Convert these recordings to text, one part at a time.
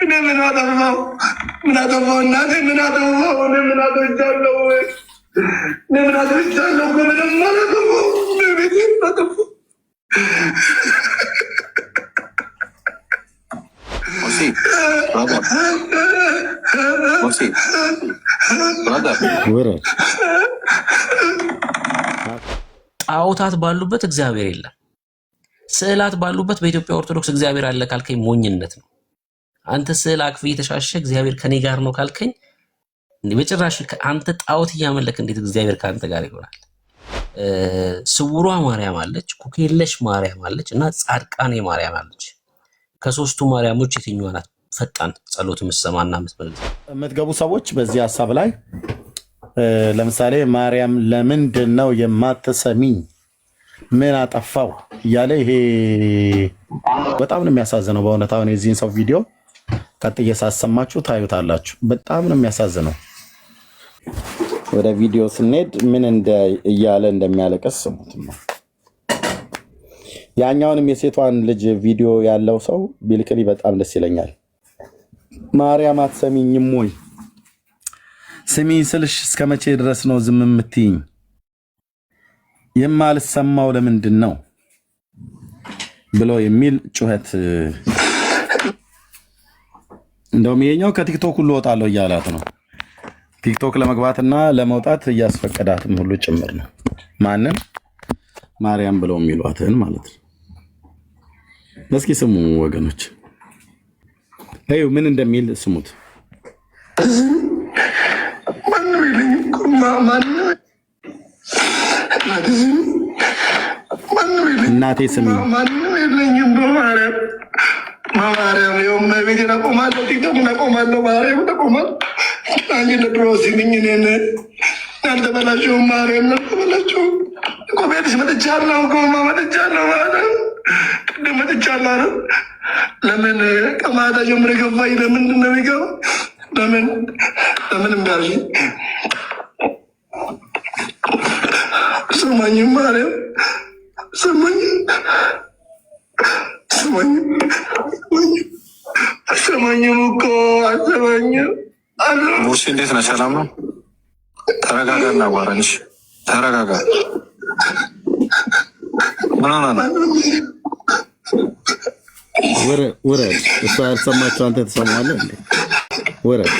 እኔ ምን አጠፋው? ምን አጠፋው? እናቴ ምን አጠፋው? እኔ ምን አጥፍቻለሁ? እኔ ምን አጥፍቻለሁ? ምንም አላጠፋው። ቤቴ አጠፋው። ጣዖታት ባሉበት እግዚአብሔር የለም። ስዕላት ባሉበት በኢትዮጵያ ኦርቶዶክስ እግዚአብሔር አለ ካልከኝ ሞኝነት ነው። አንተ ስዕል አቅፍ እየተሻሸ እግዚአብሔር ከኔ ጋር ነው ካልከኝ እንዴ በጭራሽ አንተ ጣዖት እያመለክ እንዴት እግዚአብሔር ካንተ ጋር ይሆናል? ስውሯ ማርያም አለች፣ ኩክየለሽ ማርያም አለች እና ጻድቃኔ ማርያም አለች። ከሶስቱ ማርያሞች የትኛዋ ናት ፈጣን ጸሎት የምትሰማና የምትመልስ? የምትገቡ ሰዎች በዚህ ሐሳብ ላይ ለምሳሌ ማርያም ለምንድን ነው የማትሰሚኝ? ምን አጠፋው እያለ ይሄ በጣም ነው የሚያሳዝነው። በእውነት አሁን የዚህን ሰው ቪዲዮ ቀጥዬ ሳሰማችሁ ታዩታላችሁ። በጣም ነው የሚያሳዝነው። ወደ ቪዲዮ ስንሄድ ምን እያለ እንደሚያለቅስ ስሙት ነው። ያኛውንም የሴቷን ልጅ ቪዲዮ ያለው ሰው ቢልክሊ በጣም ደስ ይለኛል። ማርያም አትሰሚኝም ወይ? ስሚኝ ስልሽ እስከ መቼ ድረስ ነው ዝም የምትይኝ? የማልሰማው ለምንድን ነው ብሎ የሚል ጩኸት። እንደውም ይሄኛው ከቲክቶክ ሁሉ ወጣለሁ እያላት ነው። ቲክቶክ ለመግባትና ለመውጣት እያስፈቀዳትም ሁሉ ጭምር ነው። ማንን? ማርያም ብለው የሚሏትን ማለት ነው። እስኪ ስሙ ወገኖች፣ እዩ ምን እንደሚል ስሙት። እናቴ ስሚ ማንም የለኝም። በማርያም የውም ቤቴን አቆማለሁ፣ ቲክቶክን አቆማለሁ፣ ማርያም ተቆማል። አንቺ ለድሮ ሲምኝ እኔን ያልተበላሸውም ማርያም ያልተበላሸው እኮ ቤትሽ መጥቻለሁ እኮ መጥቻለሁ ማለት ቅድም መጥቻለሁ አለ። ለምን ከማታ ጀምሮ ገባኝ? ለምንድን ነው የሚገባው? ለምን እንዳልሽ ሰማኝም ማርያም ሰማኝም እኮ አሰማኝም። ሙርሲ እንዴት ነህ? ሰላም ነው? ተረጋጋ እና አዋራንሽ ተረጋጋ። ምን ሆነህ ነው? ውረድ። እሷ ያልሰማቸው አንተ ትሰማለህ እንዴ? ውረድ።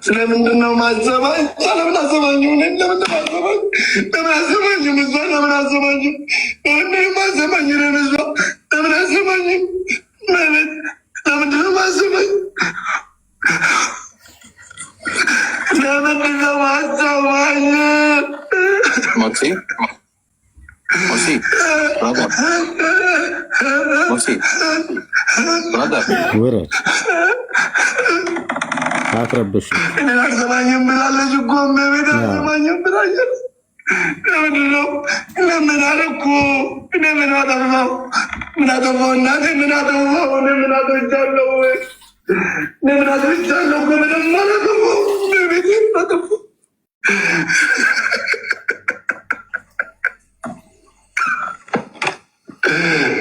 ስለምንድን ነው ማዘባኝ? ለምን አዘባኝም? ለምን አዘባኝ? ለምን አዘባኝም? እሷ ለምን አዘባኝም? ማዘባኝ እሷ ለምን አዘባኝም? ለምንድን ነው ማዘባኝ? ለምንድን ነው ማዘባኝ? ውረድ። አትረብሽ። እኔ አልሰማኝም ብላለች እኮ ቤት አልሰማኝም ብላለች። ለምንድን ነው? ለምን አደረኩ? እኔ ምን አጠፋው? ምን አጠፋው? እናቴ ምን አጠፋው? እኔ ምን አጥፍቻለሁ? እኔ ምን አጥፍቻለሁ? ምንም አላጠፋው። ቤቴ አጠፋው።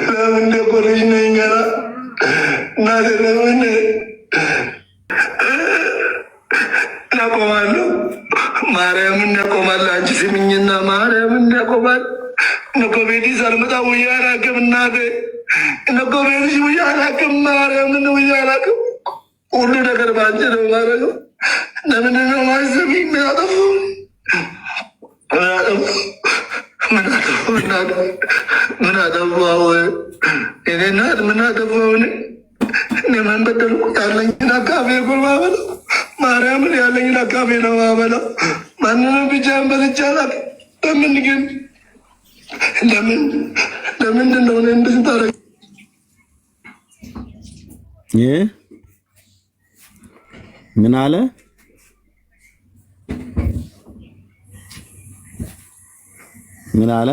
ለምን እንደቆለች ነኝ ገና እናቴ ለምን እናቆማለሁ? ማርያምን እናቆማለሁ። አንቺ ስሚኝና ማርያምን እናቆማል። እነኮ ቤቲ ሳልመጣ ውዬ አላውቅም። እናቴ እነኮ ቤትሽ ውዬ አላውቅም። ማርያምን ውዬ አላውቅም። ሁሉ ነገር በአንቺ ነው ማረገው። ለምንድን ነው ማሰቢ? ምን አጠፋሁ? ምን አጠፋሁ? እኔ እናት ምን አጠፋሁ? እኔ ምን በደልኩ? ያለኝን አካፌ እኮ ማበላው ማርያምን ያለኝን አካፌ ነው ማበላው። ማንንም ብቻዬን በልቼ አላውቅም። ለምን ግን ለምንድን ነው እኔ እንደዚህ ታደርጊ? ምን አለ? ምን አለ?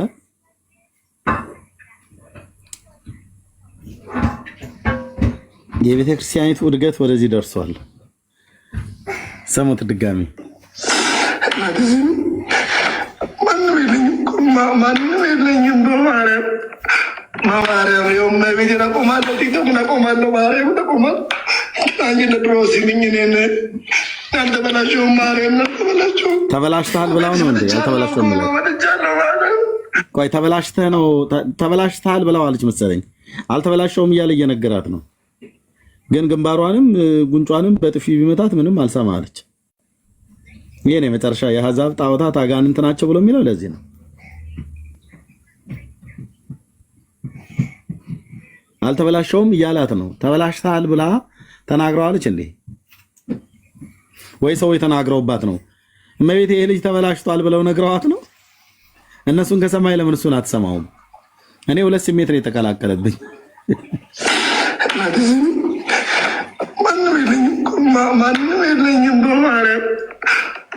የቤተ ክርስቲያኒቱ እድገት ወደዚህ ደርሷል። ሰሙት ድጋሚ ማንም የለኝም በማርያም ማርያም የውም ቤቴን አቆማለሁ፣ ቲክቶክን አቆማለሁ። ማርያም ተቆማል። አንቺ ነድሮ ሲልኝ እኔን ያልተበላሸው ማርያም ያልተበላሸው ተበላሽተሃል ብላው ነው እንዴ? ያልተበላሸው ምለው ቆይ ተበላሽተህ ነው ተበላሽተሃል ብለዋለች መሰለኝ። አልተበላሸውም እያለ እየነገራት ነው። ግን ግንባሯንም ጉንጯንም በጥፊ ቢመታት ምንም አልሰማ አለች። ይሄ ነው መጨረሻ የአሕዛብ ጣዖታት አጋንንት ናቸው ብሎ የሚለው ለዚህ ነው። አልተበላሸውም እያላት ነው። ተበላሽተሃል ብላ ተናግረዋለች እንዴ? ወይ ሰው የተናግረውባት ነው? እመቤቴ ይሄ ልጅ ተበላሽቷል ብለው ነግረዋት ነው? እነሱን ከሰማይ ለምን እሱን አትሰማውም? እኔ ሁለት ስሜት ነው የተቀላቀለብኝ። ማንም የለኝም በማርያም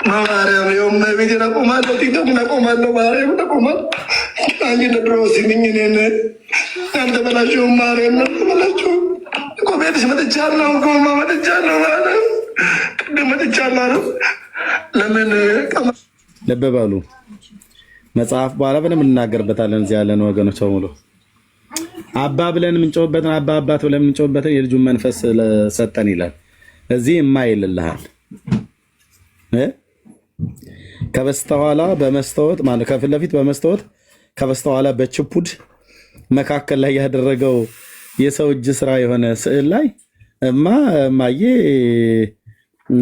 ማርያም የውም ቤቴን አቆማለሁ፣ ቲክቶክን አቆማለሁ። ማርያም ተቆማል። አንቺ ነድሮ ሲልኝ እኔን ያልተበላሸው ማርያም ያልተበላሸው እኮ ቤትሽ መጥቻለሁ እኮ መጥቻለሁ ማለት ቅድም መጥቻለሁ። ለምን ልብ በሉ መጽሐፍ በኋላ በደንብ እንናገርበታለን። እዚህ ያለን ወገኖች በሙሉ አባ ብለን የምንጮህበትን አባ አባት ብለን የምንጮህበትን የልጁን መንፈስ ሰጠን ይላል። እዚህ የማይልልሃል ከበስተኋላ በመስታወት ማለት ከፊት ለፊት በመስታወት ከበስተኋላ በችፑድ መካከል ላይ ያደረገው የሰው እጅ ስራ የሆነ ስዕል ላይ እማዬ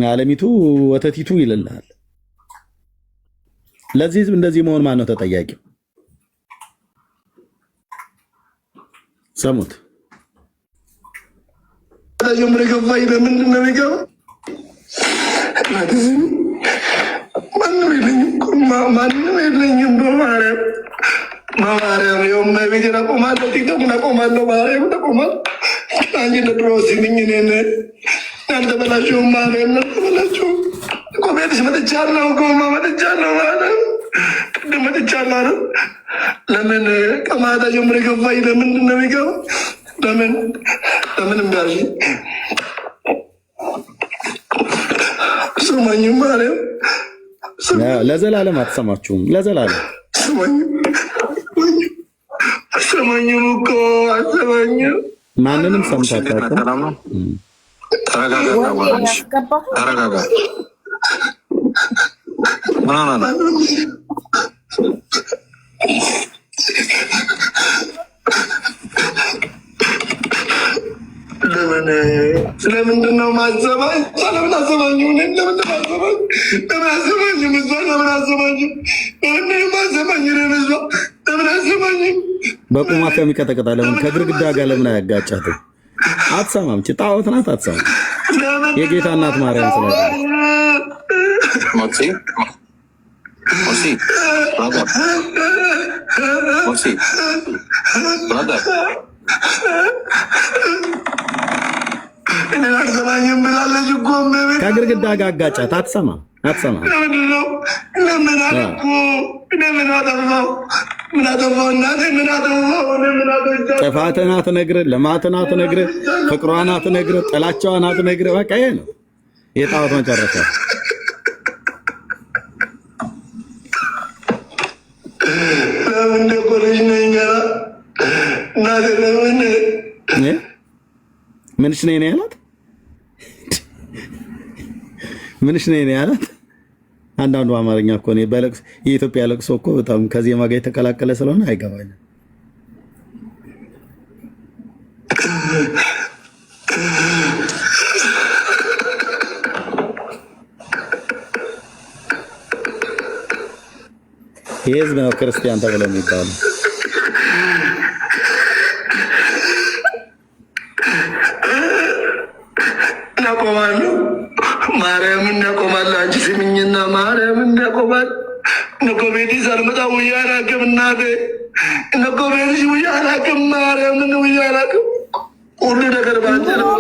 አለሚቱ ወተቲቱ ይልልሃል። ለዚህ ህዝብ እንደዚህ መሆን ማን ነው ተጠያቂው? ሰሙት። ጀምረ ገባኝ። ለምንድን ነው የሚገባው? ማንም የለኝም በማርያም ማርያም የውም ቤቴን አቆማለሁ፣ ቲክቶክን አቆማለሁ። ማርያም ተቆማል። አንቺ ነድሮ ሲልኝ እኔን ያልተበላሸው ማርያም ያልተበላሸው እኮ ቤትሽ መጥቻለሁ እኮ መጥቻለሁ ማለት ቅድም መጥቻለሁ። ለምን ከማታ ጀምሮ ገባኝ። ለምንድን ነው የሚገባው? ለምን እንዳልሽ ስማኝም ማርያም ለዘላለም አትሰማችሁም። ለዘላለም አሰማኝም እኮ አሰማኝም። ማንንም ሰምታችሁ ተረጋጋ። ለምንድን ነው ማሰማኝ? ለምን አሰማኝ? ለምን አሰማኝ? ለምን አሰማኝ? ለምን አሰማኝ? ለምን አሰማኝ? በቁማት የሚቀጠቅጣ ለምን ከግድግዳ ጋር ለምን አያጋጫትም? አትሰማም። ጣዖት ናት። አትሰማም። የጌታ እናት ማርያም ስላለ ከግድግዳ ጋር አጋጫት። አትሰማም። ጥፋትህን አትነግርህ፣ ልማትህን አትነግርህ፣ ፍቅሯን አትነግርህ፣ ጥላቻዋን አትነግርህ። በቃ ይሄ ነው የጣዖት መጨረሻ። ምንሽ ነኝ ነው ያላት? ምንሽ ነኝ ነው ያላት? አንዳንዱ አማርኛ እኮ ነው በለቅሶ የኢትዮጵያ ለቅሶ እኮ በጣም ከዜማ ጋር የተቀላቀለ ስለሆነ አይገባኝም። ይህ ህዝብ ነው ክርስቲያን ተብሎ የሚባለው። እናቆማለሁ። ማርያምን እናቆማለሁ። አንቺ ስሚኝና ማርያምን እናቆማለሁ። እነኮ ቤቴ ሳልመጣ ውዬ አላውቅም። እናቴ እነኮ ቤትሽ ውዬ አላውቅም። ማርያምን ውዬ አላውቅም። ሁሉ ነገር ባንቺ ነው።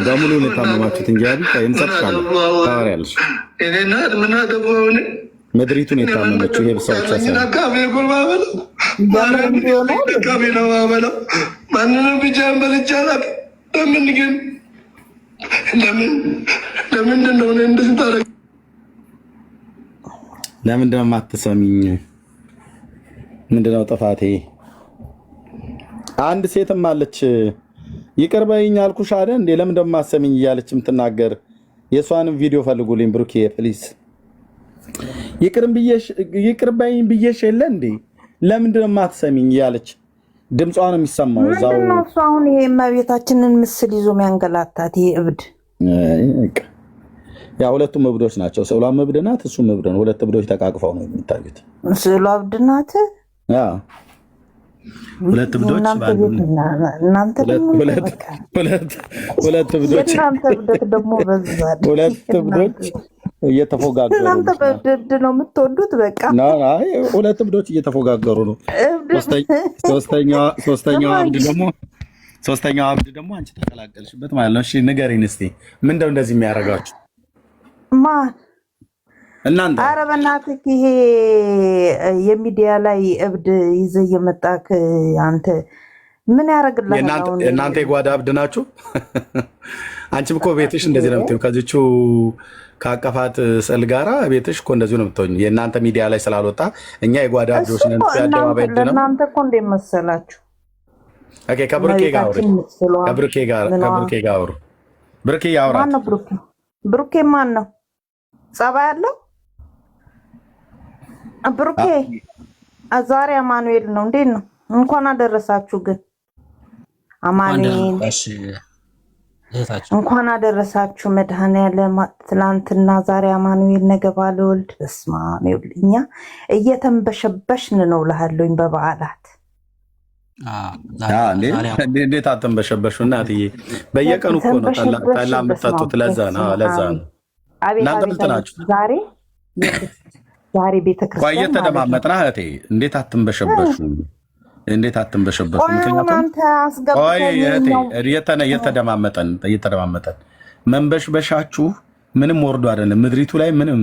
በሙሉ ነው የታመማችሁት እንጂ አይደል? እንሰጥሻለን ታወሪያለሽ። ምድሪቱን የታመመችው ይሄ ብቻ ሳይሆን ማንንም ብቻ በልቻላት። ለምን ግን ለምንድን ነው እንደዚህ ታደርግ? ለምንድነው የማትሰሚኝ? ምንድነው ጥፋቴ? አንድ ሴትም አለች ይቅር በይኝ አልኩሽ አይደል እንዴ ለምንድነው የማትሰሚኝ እያለች የምትናገር የሷንም ቪዲዮ ፈልጉልኝ ብሩኬ ፕሊዝ። ይቅር በይኝ ብዬሽ የለ እንዴ ለምንድነው የማትሰሚኝ እያለች ድምጿ ነው የሚሰማው እዛው። እሱ አሁን ይሄ እመቤታችንን ምስል ይዞ የሚያንገላታት ይሄ እብድ ያ ሁለቱም እብዶች ናቸው። ስዕሏም እብድ ናት፣ እሱም እብድ ነው። ሁለት እብዶች ተቃቅፈው ነው የሚታዩት። ስዕሏ እብድ ናት። ሁለት እብዶች ሁለት እብዶች ደግሞ በዛል። ሁለት እብዶች እየተፎጋገሩ እናንተ በእብድ ነው የምትወዱት። በቃ ሁለት እብዶች እየተፎጋገሩ ነው። ሶስተኛው አብድ ደግሞ አንቺ ተቀላቀልሽበት ማለት ነው። እሺ ንገሪን እስቲ ምንድነው እንደዚህ የሚያደርጋችሁ? ማን እናንተ? ኧረ በእናትህ ይሄ የሚዲያ ላይ እብድ ይዘህ እየመጣክ አንተ ምን ያደርግልሃል? እናንተ የጓዳ እብድ ናችሁ። አንቺም እኮ ቤትሽ እንደዚህ ነው የምትይው። ከዚቹ ከአቀፋት ስዕል ጋራ ቤትሽ እኮ እንደዚሁ ነው የምትሆኝ። የእናንተ ሚዲያ ላይ ስላልወጣ እኛ የጓዳ እብዶች ነን። ያደባባይ እብድ ነው። እናንተ እኮ እንዴት መሰላችሁ? ኦኬ ከብሩኬ ጋር አውሩ። ከብሩኬ ጋር አውሩ። ብሩኬ ያውራ። ማን ነው ብሩኬ? ብሩኬ ማን ነው? ጸባይ ያለው ብሩኬ ዛሬ አማኑኤል ነው። እንዴት ነው? እንኳን አደረሳችሁ። ግን አማኑኤል እንኳን አደረሳችሁ። መድኃኔዓለም ትላንትና ዛሬ አማኑኤል ነገ ባለወልድ። በስመ አብ። እኛ እየተንበሸበሽን ነው እልሃለሁኝ በበዓላት። እንዴት አትንበሸበሹ እናትዬ? በየቀኑ እኮ ነው ጠላ የምትጠጡት። ለዛ ነው እናንተ ምልጥ ናችሁ። ዛሬ ቤተክርስቲያን እየተደማመጥና እህቴ እንዴት አትንበሸበሹ? እንዴት አትንበሸበሹ? ምክንያቱም እየተደማመጠን መንበሽበሻችሁ ምንም ወርዶ አይደለም። ምድሪቱ ላይ ምንም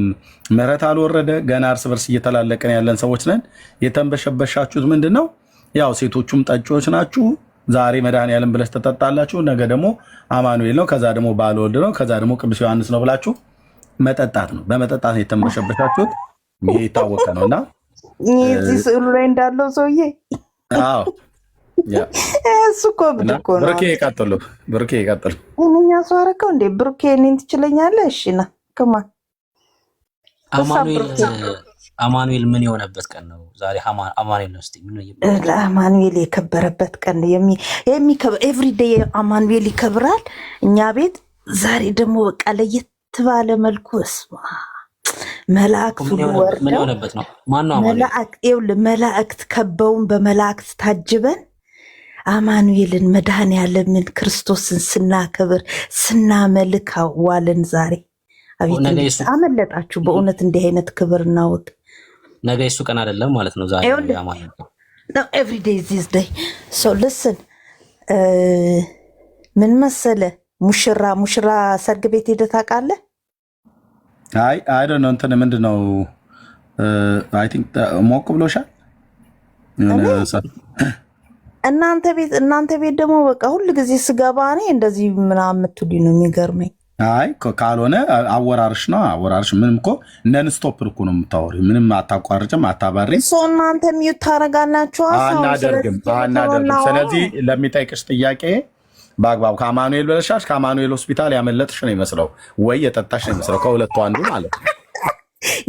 ምሕረት አልወረደ። ገና እርስ በርስ እየተላለቀን ያለን ሰዎች ነን። የተንበሸበሻችሁት ምንድን ነው? ያው ሴቶቹም ጠጪዎች ናችሁ። ዛሬ መድኃኔዓለም ብለሽ ተጠጣላችሁ፣ ነገ ደግሞ አማኑኤል ነው፣ ከዛ ደግሞ ባለወልድ ነው፣ ከዛ ደግሞ ቅዱስ ዮሐንስ ነው ብላችሁ መጠጣት ነው። በመጠጣት ነው የተንበሸበሻችሁት። ይሄ የታወቀ ነው። እና እዚህ ስዕሉ ላይ እንዳለው ሰውዬ እሱ እኮ ብድ እኮ ነው። ብሩኬ ይቀጥሉ። እኛ ሰው አደረገው እንዴ? ብሩኬ እኔን ትችለኛለህ? እሺ ና ከማን አማኑኤል ምን የሆነበት ቀን ነው ዛሬ? አማኑኤል ነው። እስቲ አማኑኤል የከበረበት ቀን የሚከበር ኤቭሪዴይ አማኑኤል ይከብራል እኛ ቤት። ዛሬ ደግሞ በቃ ለየት ባለ መልኩ እስማ መላእክት ሁሉ ወርደው መላእክት ከበውን በመላእክት ታጅበን አማኑኤልን መድኃኔዓለምን ክርስቶስን ስናከብር ስናመልክ ዋልን። ዛሬ አቤት አመለጣችሁ በእውነት እንዲህ አይነት ክብር እናወቅ። ነገ እሱ ቀን አይደለም ማለት ነው። ዛሬ ነው ኤቭሪ ዴይ ዚስ ዴይ። ሶ ሊስን ምን መሰለ ሙሽራ ሰርግ ቤት ሄደህ ታውቃለህ? አይ ዶንት ኖ እንትን ምንድን ነው አይ ቲንክ ሞቅ ብሎሻል። እናንተ ቤት ደግሞ በቃ ሁሉ ጊዜ ስገባ እኔ እንደዚህ ምናምን የምትሉኝ ነው የሚገርመኝ። አይ ካልሆነ አወራርሽ ነው። አወራርሽ ምንም እኮ ነን ስቶፕ እኮ ነው የምታወሪው። ምንም አታቋርጭም፣ አታባሪም። እናንተ ሚዩት ታደርጋላችሁ። አናደርግም። ስለዚህ ለሚጠይቅሽ ጥያቄ በአግባቡ ከአማኑኤል በለሻሽ ከአማኑኤል ሆስፒታል ያመለጥሽ ነው ይመስለው ወይ የጠጣሽ ነው ይመስለው፣ ከሁለቱ አንዱ ማለት ነው።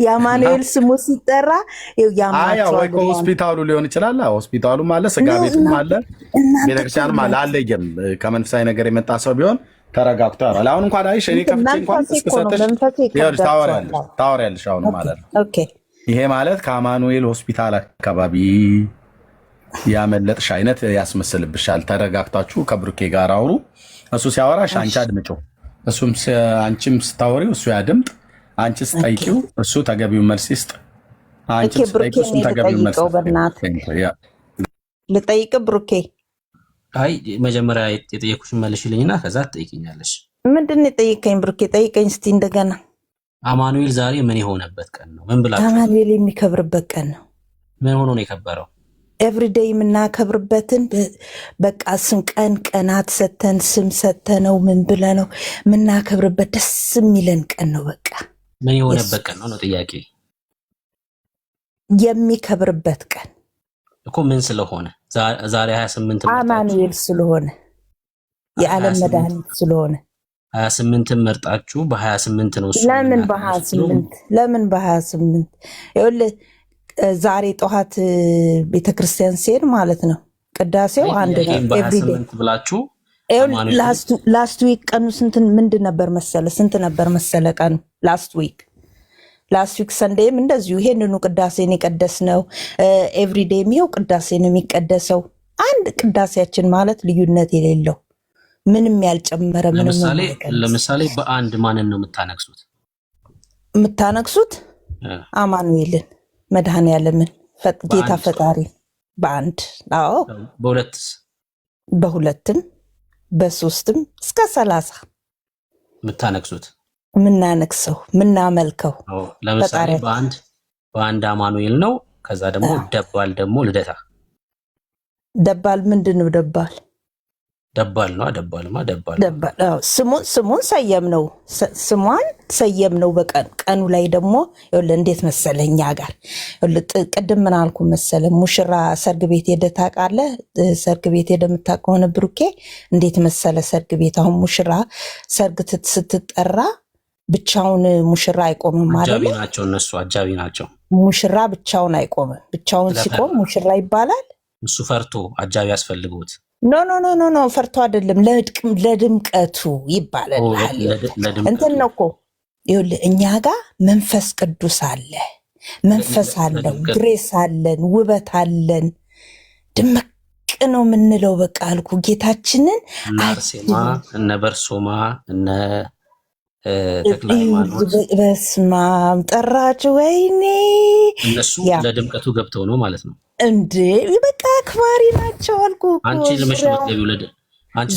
የአማኑኤል ስሙ ሲጠራ ወይ ከሆስፒታሉ ሊሆን ይችላል። ሆስፒታሉም አለ፣ ስጋ ቤቱም አለ፣ ቤተክርስቲያንም አለ። አለየም ከመንፈሳዊ ነገር የመጣ ሰው ቢሆን ተረጋግቶ ያወራል። አሁን እንኳን አይሽ እኔ ከፍቼ እንኳን እስክሰጥሽ ታወሪያለሽ አሁን ማለት ነው። ይሄ ማለት ከአማኑኤል ሆስፒታል አካባቢ ያመለጥሽ አይነት ያስመስልብሻል። ተረጋግታችሁ ከብሩኬ ጋር አውሩ። እሱ ሲያወራሽ አንቺ አድምጪው፣ አንቺም ስታወሪው እሱ ያድምጥ። አንቺ ስጠይቂው እሱ ተገቢው መልስ ይስጥ። አንቺ ስጠይቂው እሱ ተገቢው መልስ ልጠይቅ ብሩኬ። አይ መጀመሪያ የጠየኩሽን መልሽልኝና ከዛ ትጠይቂኛለሽ። ምንድን ነው የጠየቀኝ ብሩኬ? ጠይቀኝ እስቲ እንደገና። አማኑኤል ዛሬ ምን የሆነበት ቀን ነው? ምን ብላችሁ? አማኑኤል የሚከብርበት ቀን ነው። ምን ሆኖ ነው የከበረው? ኤቭሪዴይ የምናከብርበትን በቃ ቀናት ሰተን ስም ሰተነው ምን ብለነው የምናከብርበት ደስ የሚለን ቀን ነው። በቃ ምን የሆነበት ቀን ነው ጥያቄ። የሚከብርበት ቀን እኮ ምን ስለሆነ ዛሬ 28 አማኑኤል ስለሆነ የዓለም መድኃኒት ስለሆነ 28 መርጣችሁ በ28 ነው እሱ። ለምን በ28 ይኸውልህ ዛሬ ጠዋት ቤተክርስቲያን ሲሄድ ማለት ነው ቅዳሴው አንድ ነው። ኤቭሪዴይ ብላችሁ ላስት ዊክ ቀኑ ምንድን ነበር መሰለ? ስንት ነበር መሰለ ቀኑ? ላስት ዊክ ሰንዴይም እንደዚሁ ይሄንኑ ቅዳሴን የቀደስነው። ኤቭሪዴይም ይኸው ቅዳሴ ነው የሚቀደሰው። አንድ ቅዳሴያችን ማለት ልዩነት የሌለው ምንም ያልጨመረ ምንም። ለምሳሌ በአንድ ማንን ነው የምታነግሱት? አማኑኤልን መድኃኔዓለምን ጌታ ፈጣሪ በአንድ። አዎ በሁለትም በሶስትም እስከ 30 ምናነግሰው ምናመልከው። ለምሳሌ በአንድ አማኑኤል ነው። ከዛ ደግሞ ደባል ደግሞ ልደታ። ደባል ምንድን ነው? ደባል ነው። ደባል ስሙን ሰየምነው። ስሟን ሰየምነው በቀኑ ላይ ደግሞ ይኸውልህ እንዴት መሰለህ እኛ ጋር ቅድም ምን አልኩ መሰለህ? ሙሽራ ሰርግ ቤት ሄደህ ታውቃለህ? ሰርግ ቤት ሄደህ የምታውቅ ከሆነ ብሩኬ እንዴት መሰለህ? ሰርግ ቤት አሁን ሙሽራ ሰርግ ስትጠራ ብቻውን ሙሽራ አይቆምም ማለት ነው። አጃቢ ናቸው። ሙሽራ ብቻውን አይቆምም። ብቻውን ሲቆም ሙሽራ ይባላል። እሱ ፈርቶ አጃቢ ያስፈልጉት። ኖ ፈርቶ አይደለም፣ ለድምቀቱ ይባላል። እንትን ነው እኮ ይኸውልህ እኛ ጋር መንፈስ ቅዱስ አለ፣ መንፈስ አለን፣ ግሬስ አለን፣ ውበት አለን። ድምቅ ነው የምንለው። በቃ አልኩ ጌታችንን አርሴማ እነ በርሶማ እነ በስመ አብ ጠራችሁ። ወይኔ እነሱ ለድምቀቱ ገብተው ነው ማለት ነው እንዴ? በቃ አክባሪ ናቸው አልኩ።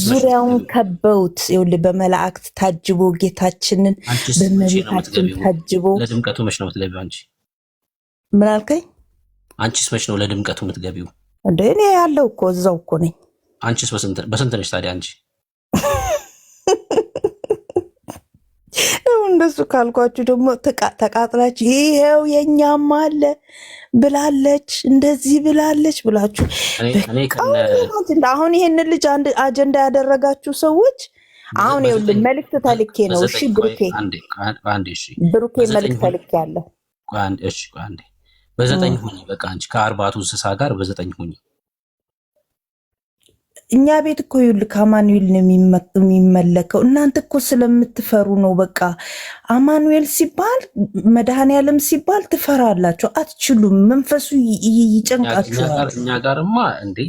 ዙሪያውን ከበውት ይኸውልህ በመላእክት ታጅቦ ጌታችንን በመቤታችን ታጅቦ። ለድምቀቱ መች ነው የምትገቢው አንቺ? ምን አልከኝ? አንቺስ መች ነው ለድምቀቱ የምትገቢው? እንዴ እኔ ያለው እኮ እዛው እኮ ነኝ። አንቺስ በስንት ነች ታዲያ አንቺ? እንደሱ ካልኳችሁ ደግሞ ተቃጥላችሁ ይሄው የኛም አለ ብላለች እንደዚህ ብላለች ብላችሁ አሁን ይሄንን ልጅ አንድ አጀንዳ ያደረጋችሁ ሰዎች አሁን ይኸውልህ መልዕክት ተልኬ ነው። እሺ ብሩኬ መልዕክት ተልኬ ያለ በ9 ሁኚ። በቃ አንቺ ከአርባቱ እንስሳ ጋር በ9 ሁኚ። እኛ ቤት እኮ ይኸውልህ ከአማኑኤል ነው የሚመለከው። እናንተ እኮ ስለምትፈሩ ነው። በቃ አማኑኤል ሲባል መድኃኔዓለም ሲባል ትፈራላችሁ፣ አትችሉም። መንፈሱ ይጨንቃችኋል። እኛ ጋርማ እንዴ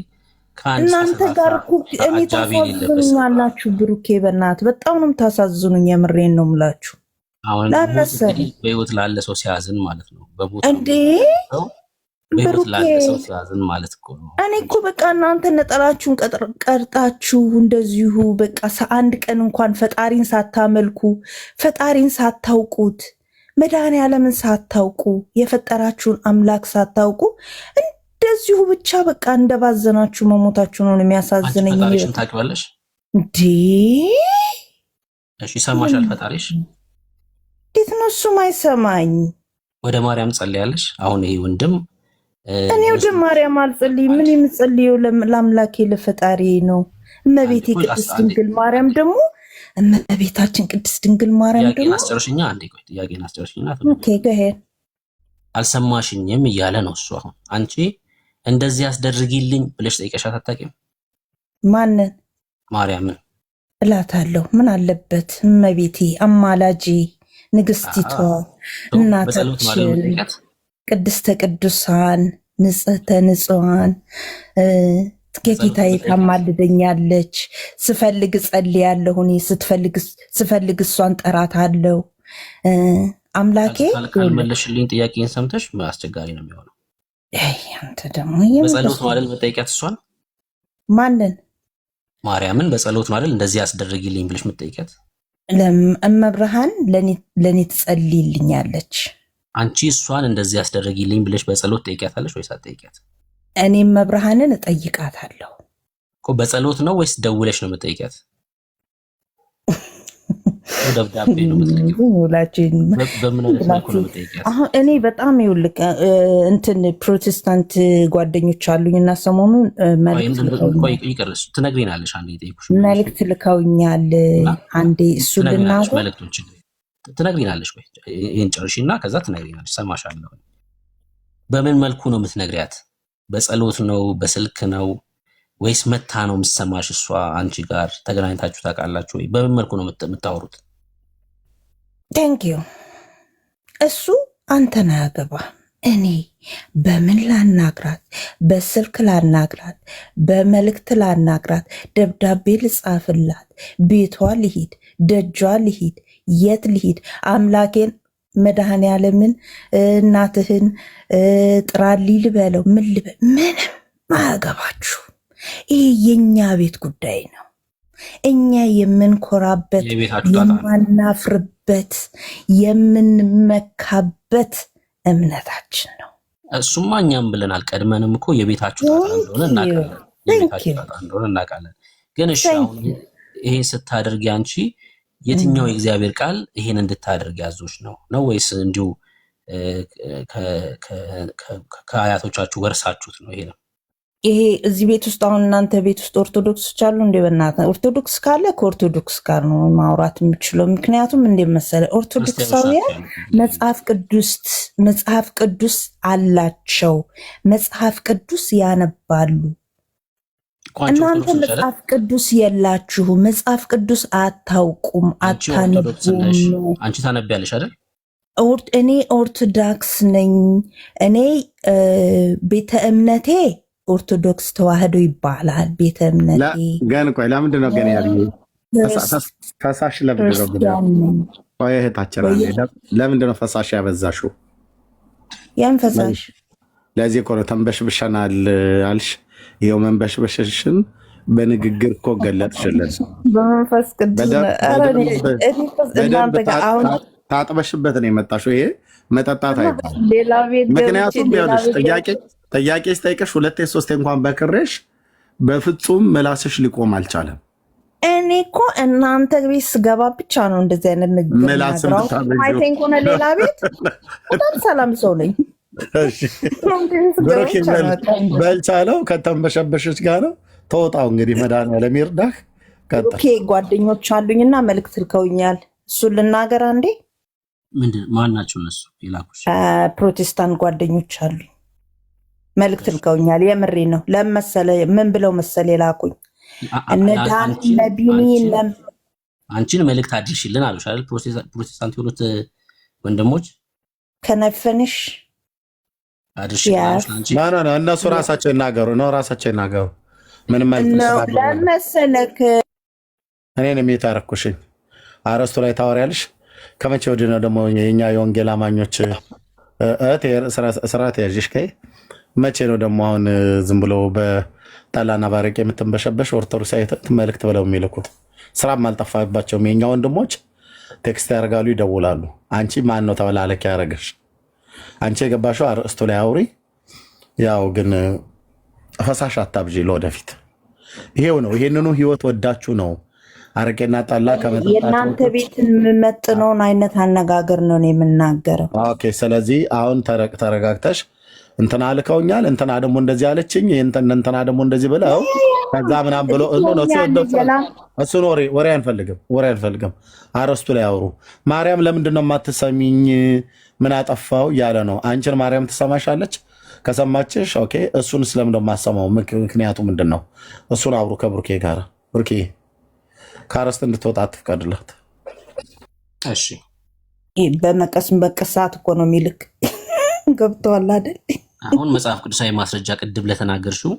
እናንተ ጋር እኮ እኔ ታሳዝኑኛላችሁ። ብሩኬ በእናትህ በጣም ነው የምታሳዝኑኝ። የምሬን ነው የምላችሁ። አሁን በህይወት ላለ ሰው ሲያዝን ማለት ነው እንዴ እኔ እኮ በቃ እናንተ ነጠላችሁን ቀርጣችሁ እንደዚሁ በቃ አንድ ቀን እንኳን ፈጣሪን ሳታመልኩ ፈጣሪን ሳታውቁት መድኃኔዓለምን ሳታውቁ የፈጠራችሁን አምላክ ሳታውቁ እንደዚሁ ብቻ በቃ እንደባዘናችሁ መሞታችሁ ነው የሚያሳዝነኝ። ታውቂዋለሽ እንዴ? እሺ ይሰማሻል ፈጣሪሽ? እንዴት ነው እሱም አይሰማኝ? ወደ ማርያም ጸልያለሽ? አሁን ይሄ ወንድም እኔ ወደ ማርያም አልጸልይ። ምን የምጸልየው ለአምላኬ ለፈጣሪ ነው። እመቤቴ ቅድስት ድንግል ማርያም ደግሞ እመቤታችን ቅድስት ድንግል ማርያም ደግሞ አስጨርሽኛ። አንዴ ቆይ ጥያቄን አስጨርሽኝና ኦኬ ገሄድ አልሰማሽኝም እያለ ነው እሱ። አሁን አንቺ እንደዚህ አስደርጊልኝ ብለሽ ጠይቀሻት አታውቂም? ማንን? ማርያምን እላታለሁ። ምን አለበት እመቤቴ አማላጂ ንግስቲቷ እናታችን ቅድስተ ቅዱሳን ንጽሕተ ንጹሐን ጌታዬ ታማልደኛለች። ስፈልግ እጸልያለሁ። እኔ ስፈልግ እሷን ጠራታለሁ። አምላኬ ካልመለሽልኝ ጥያቄን ሰምተሽ አስቸጋሪ ነው የሚሆነው። አንተ ደግሞ በጸሎት ነው አይደል መጠየቂያት? እሷን ማንን? ማርያምን በጸሎት ነው አይደል እንደዚህ አስደረጊልኝ ብለሽ መጠየቂያት? እመብርሃን ለእኔ ትጸልይልኛለች። አንቺ እሷን እንደዚህ አስደረጊልኝ ብለሽ በጸሎት ጠይቂያታለሽ ወይስ አትጠይቂያት? እኔም መብርሃንን እጠይቃታለሁ እኮ። በጸሎት ነው ወይስ ደውለሽ ነው የምጠይቂያት? ደብዳቤ ነው የምትልኪው? በምን አይነት መልኩ ነው የምትጠይቂያት? አሁን እኔ በጣም ይውልቅ እንትን ፕሮቴስታንት ጓደኞች አሉኝ እና ሰሞኑን ትነግሪናለሽ። አንዴ የጠየኩሽ መልእክት ልከውኛል። አንዴ እሱ ልናገር መልእክቶችን ትነግሪናለሽ። ቆይ ይህን ጨርሺ እና ከዛ ትነግሪናለሽ። ሰማሻለሁ። በምን መልኩ ነው የምትነግሪያት? በጸሎት ነው? በስልክ ነው ወይስ መታ ነው የምትሰማሽ? እሷ አንቺ ጋር ተገናኝታችሁ ታውቃላችሁ ወይ? በምን መልኩ ነው የምታወሩት? ቴንኪዩ። እሱ አንተን አያገባ። እኔ በምን ላናግራት? በስልክ ላናግራት? በመልእክት ላናግራት? ደብዳቤ ልጻፍላት? ቤቷ ልሂድ? ደጇ ልሂድ? የት ልሂድ? አምላኬን መድኃኔዓለምን እናትህን ጥራልኝ ልበለው? ምን ልበል? ምንም አያገባችሁ። ይህ የእኛ ቤት ጉዳይ ነው። እኛ የምንኮራበት የማናፍርበት የምንመካበት እምነታችን ነው። እሱማ እኛም ብለናል። ቀድመንም እኮ የቤታችሁ ጣጣ እንደሆነ እናውቃለን። ግን እሺ አሁን ይሄን ስታደርጊ አንቺ የትኛው የእግዚአብሔር ቃል ይሄን እንድታደርግ ያዞች ነው ወይስ እንዲሁ ከአያቶቻችሁ ወርሳችሁት ነው? ይሄ ነው ይሄ እዚህ ቤት ውስጥ አሁን እናንተ ቤት ውስጥ ኦርቶዶክሶች አሉ እንደ በእናትህ ኦርቶዶክስ ካለ ከኦርቶዶክስ ጋር ነው ማውራት የምችለው። ምክንያቱም እንደ መሰለ ኦርቶዶክሳውያን መጽሐፍ ቅዱስ አላቸው። መጽሐፍ ቅዱስ ያነባሉ። እናንተ መጽሐፍ ቅዱስ የላችሁ። መጽሐፍ ቅዱስ አታውቁም፣ አታነቡም። አንቺ ታነቢያለሽ አይደል? እኔ ኦርቶዶክስ ነኝ። እኔ ቤተ እምነቴ ኦርቶዶክስ ተዋህዶ ይባላል። ቤተ እምነቴ ግን ቆይ ለምንድን ነው ግን ፈሳሽ ለምንድን ነው እህታችን ለምንድን ነው ፈሳሽ ያበዛሽው? ያን ፈሳሽ ለዚህ እኮ ነው ተንበሽብሸናል አልሽ። ይኸው መንበሽበሽሽን በንግግር እኮ ገለጥሽልን። በመንፈስ ቅዱስ ታጥበሽበት ነው የመጣሽው። ይሄ መጠጣት አይባልም። ምክንያቱም ጥያቄ ስጠይቅሽ ሁለቴ ሶስቴ እንኳን በክሬሽ በፍጹም ምላስሽ ሊቆም አልቻለም። እኔ እኮ እናንተ ቤት ስገባ ብቻ ነው እንደዚህ አይነት ንግግር ሆነ። ሌላ ቤት በጣም ሰላም ሰው ነኝ። በልቻለው ከተንበሸበሸች ጋር ነው ተወጣው። እንግዲህ መድኃኒዓለም ይርዳህ። ጓደኞች አሉኝና መልዕክት ልከውኛል። እሱን ልናገር አንዴ። ማን ናቸው እነሱ? የላኩሽ ፕሮቴስታንት ጓደኞች አሉኝ። መልዕክት ልከውኛል። የምሬ ነው። ለመሰለ ምን ብለው መሰለ የላኩኝ እነዳን ለቢኒ አንቺን መልዕክት አድርሽልን አሉሽ አይደል? ፕሮቴስታንት የሆኑት ወንድሞች ከነፈንሽ እነሱ ራሳቸው ይናገሩ ነው። ራሳቸው ይናገሩ። ምንም ለመሰለክ እኔን የሚታረኩሽኝ አረስቱ ላይ ታወሪያለሽ። ከመቼ ወዲህ ነው ደግሞ የኛ የወንጌል አማኞች ስርዓት ያዥሽ? መቼ ነው ደግሞ አሁን ዝም ብሎ በጠላና ባረቄ የምትንበሸበሽ ኦርቶዶክሳዊ መልእክት ብለው የሚልኩት? ስራም አልጠፋባቸውም። የኛ ወንድሞች ቴክስት ያደርጋሉ፣ ይደውላሉ። አንቺ ማን ነው ተበላለክ ያደረገሽ? አንቺ የገባሽው አርእስቱ ላይ አውሪ። ያው ግን ፈሳሽ አታብዢ ለወደፊት። ይሄው ነው። ይሄንኑ ህይወት ወዳችሁ ነው አረቄና ጠላ ከመጠጣችሁ። የእናንተ ቤት የምመጥነውን አይነት አነጋገር ነው የምናገረው። ኦኬ። ስለዚህ አሁን ተረጋግተሽ እንትና ልከውኛል፣ እንትና ደግሞ እንደዚህ አለችኝ፣ እንትና ደግሞ እንደዚህ ብለው ከዛ ምናምን ብሎ እሱን ወሬ አንፈልግም። አረስቱ ላይ አውሩ። ማርያም ለምንድን ነው የማትሰሚኝ? ምን አጠፋው እያለ ነው። አንቺን ማርያም ትሰማሻለች። ከሰማችሽ ኦኬ። እሱን ስለምን የማሰማው ምክንያቱ ምንድን ነው? እሱን አብሩ ከብሩኬ ጋር። ብሩኬ ከአረስት እንድትወጣ አትፍቀድላት። እሺ። በመቀስ ሰዓት እኮ ነው የሚልክ። ገብተዋል አይደል? አሁን መጽሐፍ ቅዱሳዊ ማስረጃ ቅድም ለተናገርሽው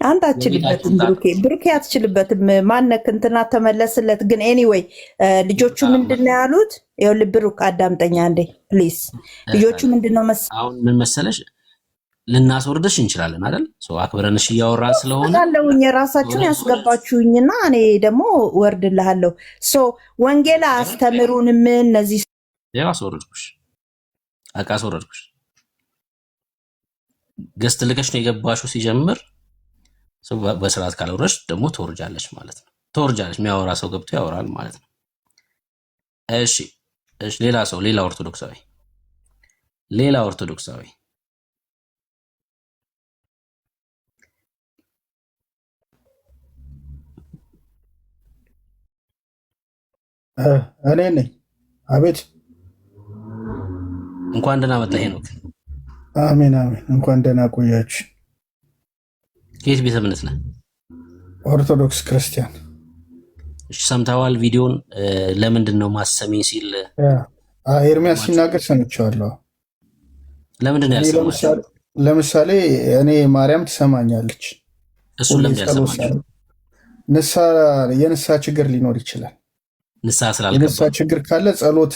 አንተ አትችልበትም። ብሩኬ አትችልበትም። ማነክ እንትና ተመለስለት። ግን ኤኒዌይ ልጆቹ ምንድን ነው ያሉት? ይኸውልህ ብሩክ አዳምጠኛ እንዴ ፕሊዝ። ልጆቹ ምንድን ነው አሁን ምን መሰለሽ ልናስወርድሽ እንችላለን አይደል? አክብረንሽ እያወራን ስለሆነ ለውኝ የራሳችሁን ያስገባችሁኝና እኔ ደግሞ ወርድልሃለሁ። ወንጌል አስተምሩንም እነዚህ ያው አስወረድኩሽ። አስወረድኩሽ። ገስት ልከሽ ነው የገባሽው። ሲጀምር በስርዓት ካልወረድሽ ደግሞ ትወርጃለሽ ማለት ነው። ትወርጃለሽ። የሚያወራ ሰው ገብቶ ያወራል ማለት ነው። እሺ እሺ፣ ሌላ ኦርቶዶክሳዊ እኔ ነኝ። አቤት። እንኳን ደህና መጣ ሄኖክ። አሜን አሜን። እንኳን ደህና ቆያችሁ። ከየት ቤተ እምነት ነህ? ኦርቶዶክስ ክርስቲያን። እሺ፣ ሰምተዋል ቪዲዮን? ለምንድን ነው ማሰሚኝ ሲል ኤርሚያስ ሲናገር ሰምቼዋለሁ። ለምንድን ነው ያልሰማችሁ? ለምሳሌ እኔ ማርያም ትሰማኛለች። እሱን ለምን ያልሰማችሁ? የንስሐ ችግር ሊኖር ይችላል። ንስሐ ስላልገባ የንስሐ ችግር ካለ ጸሎት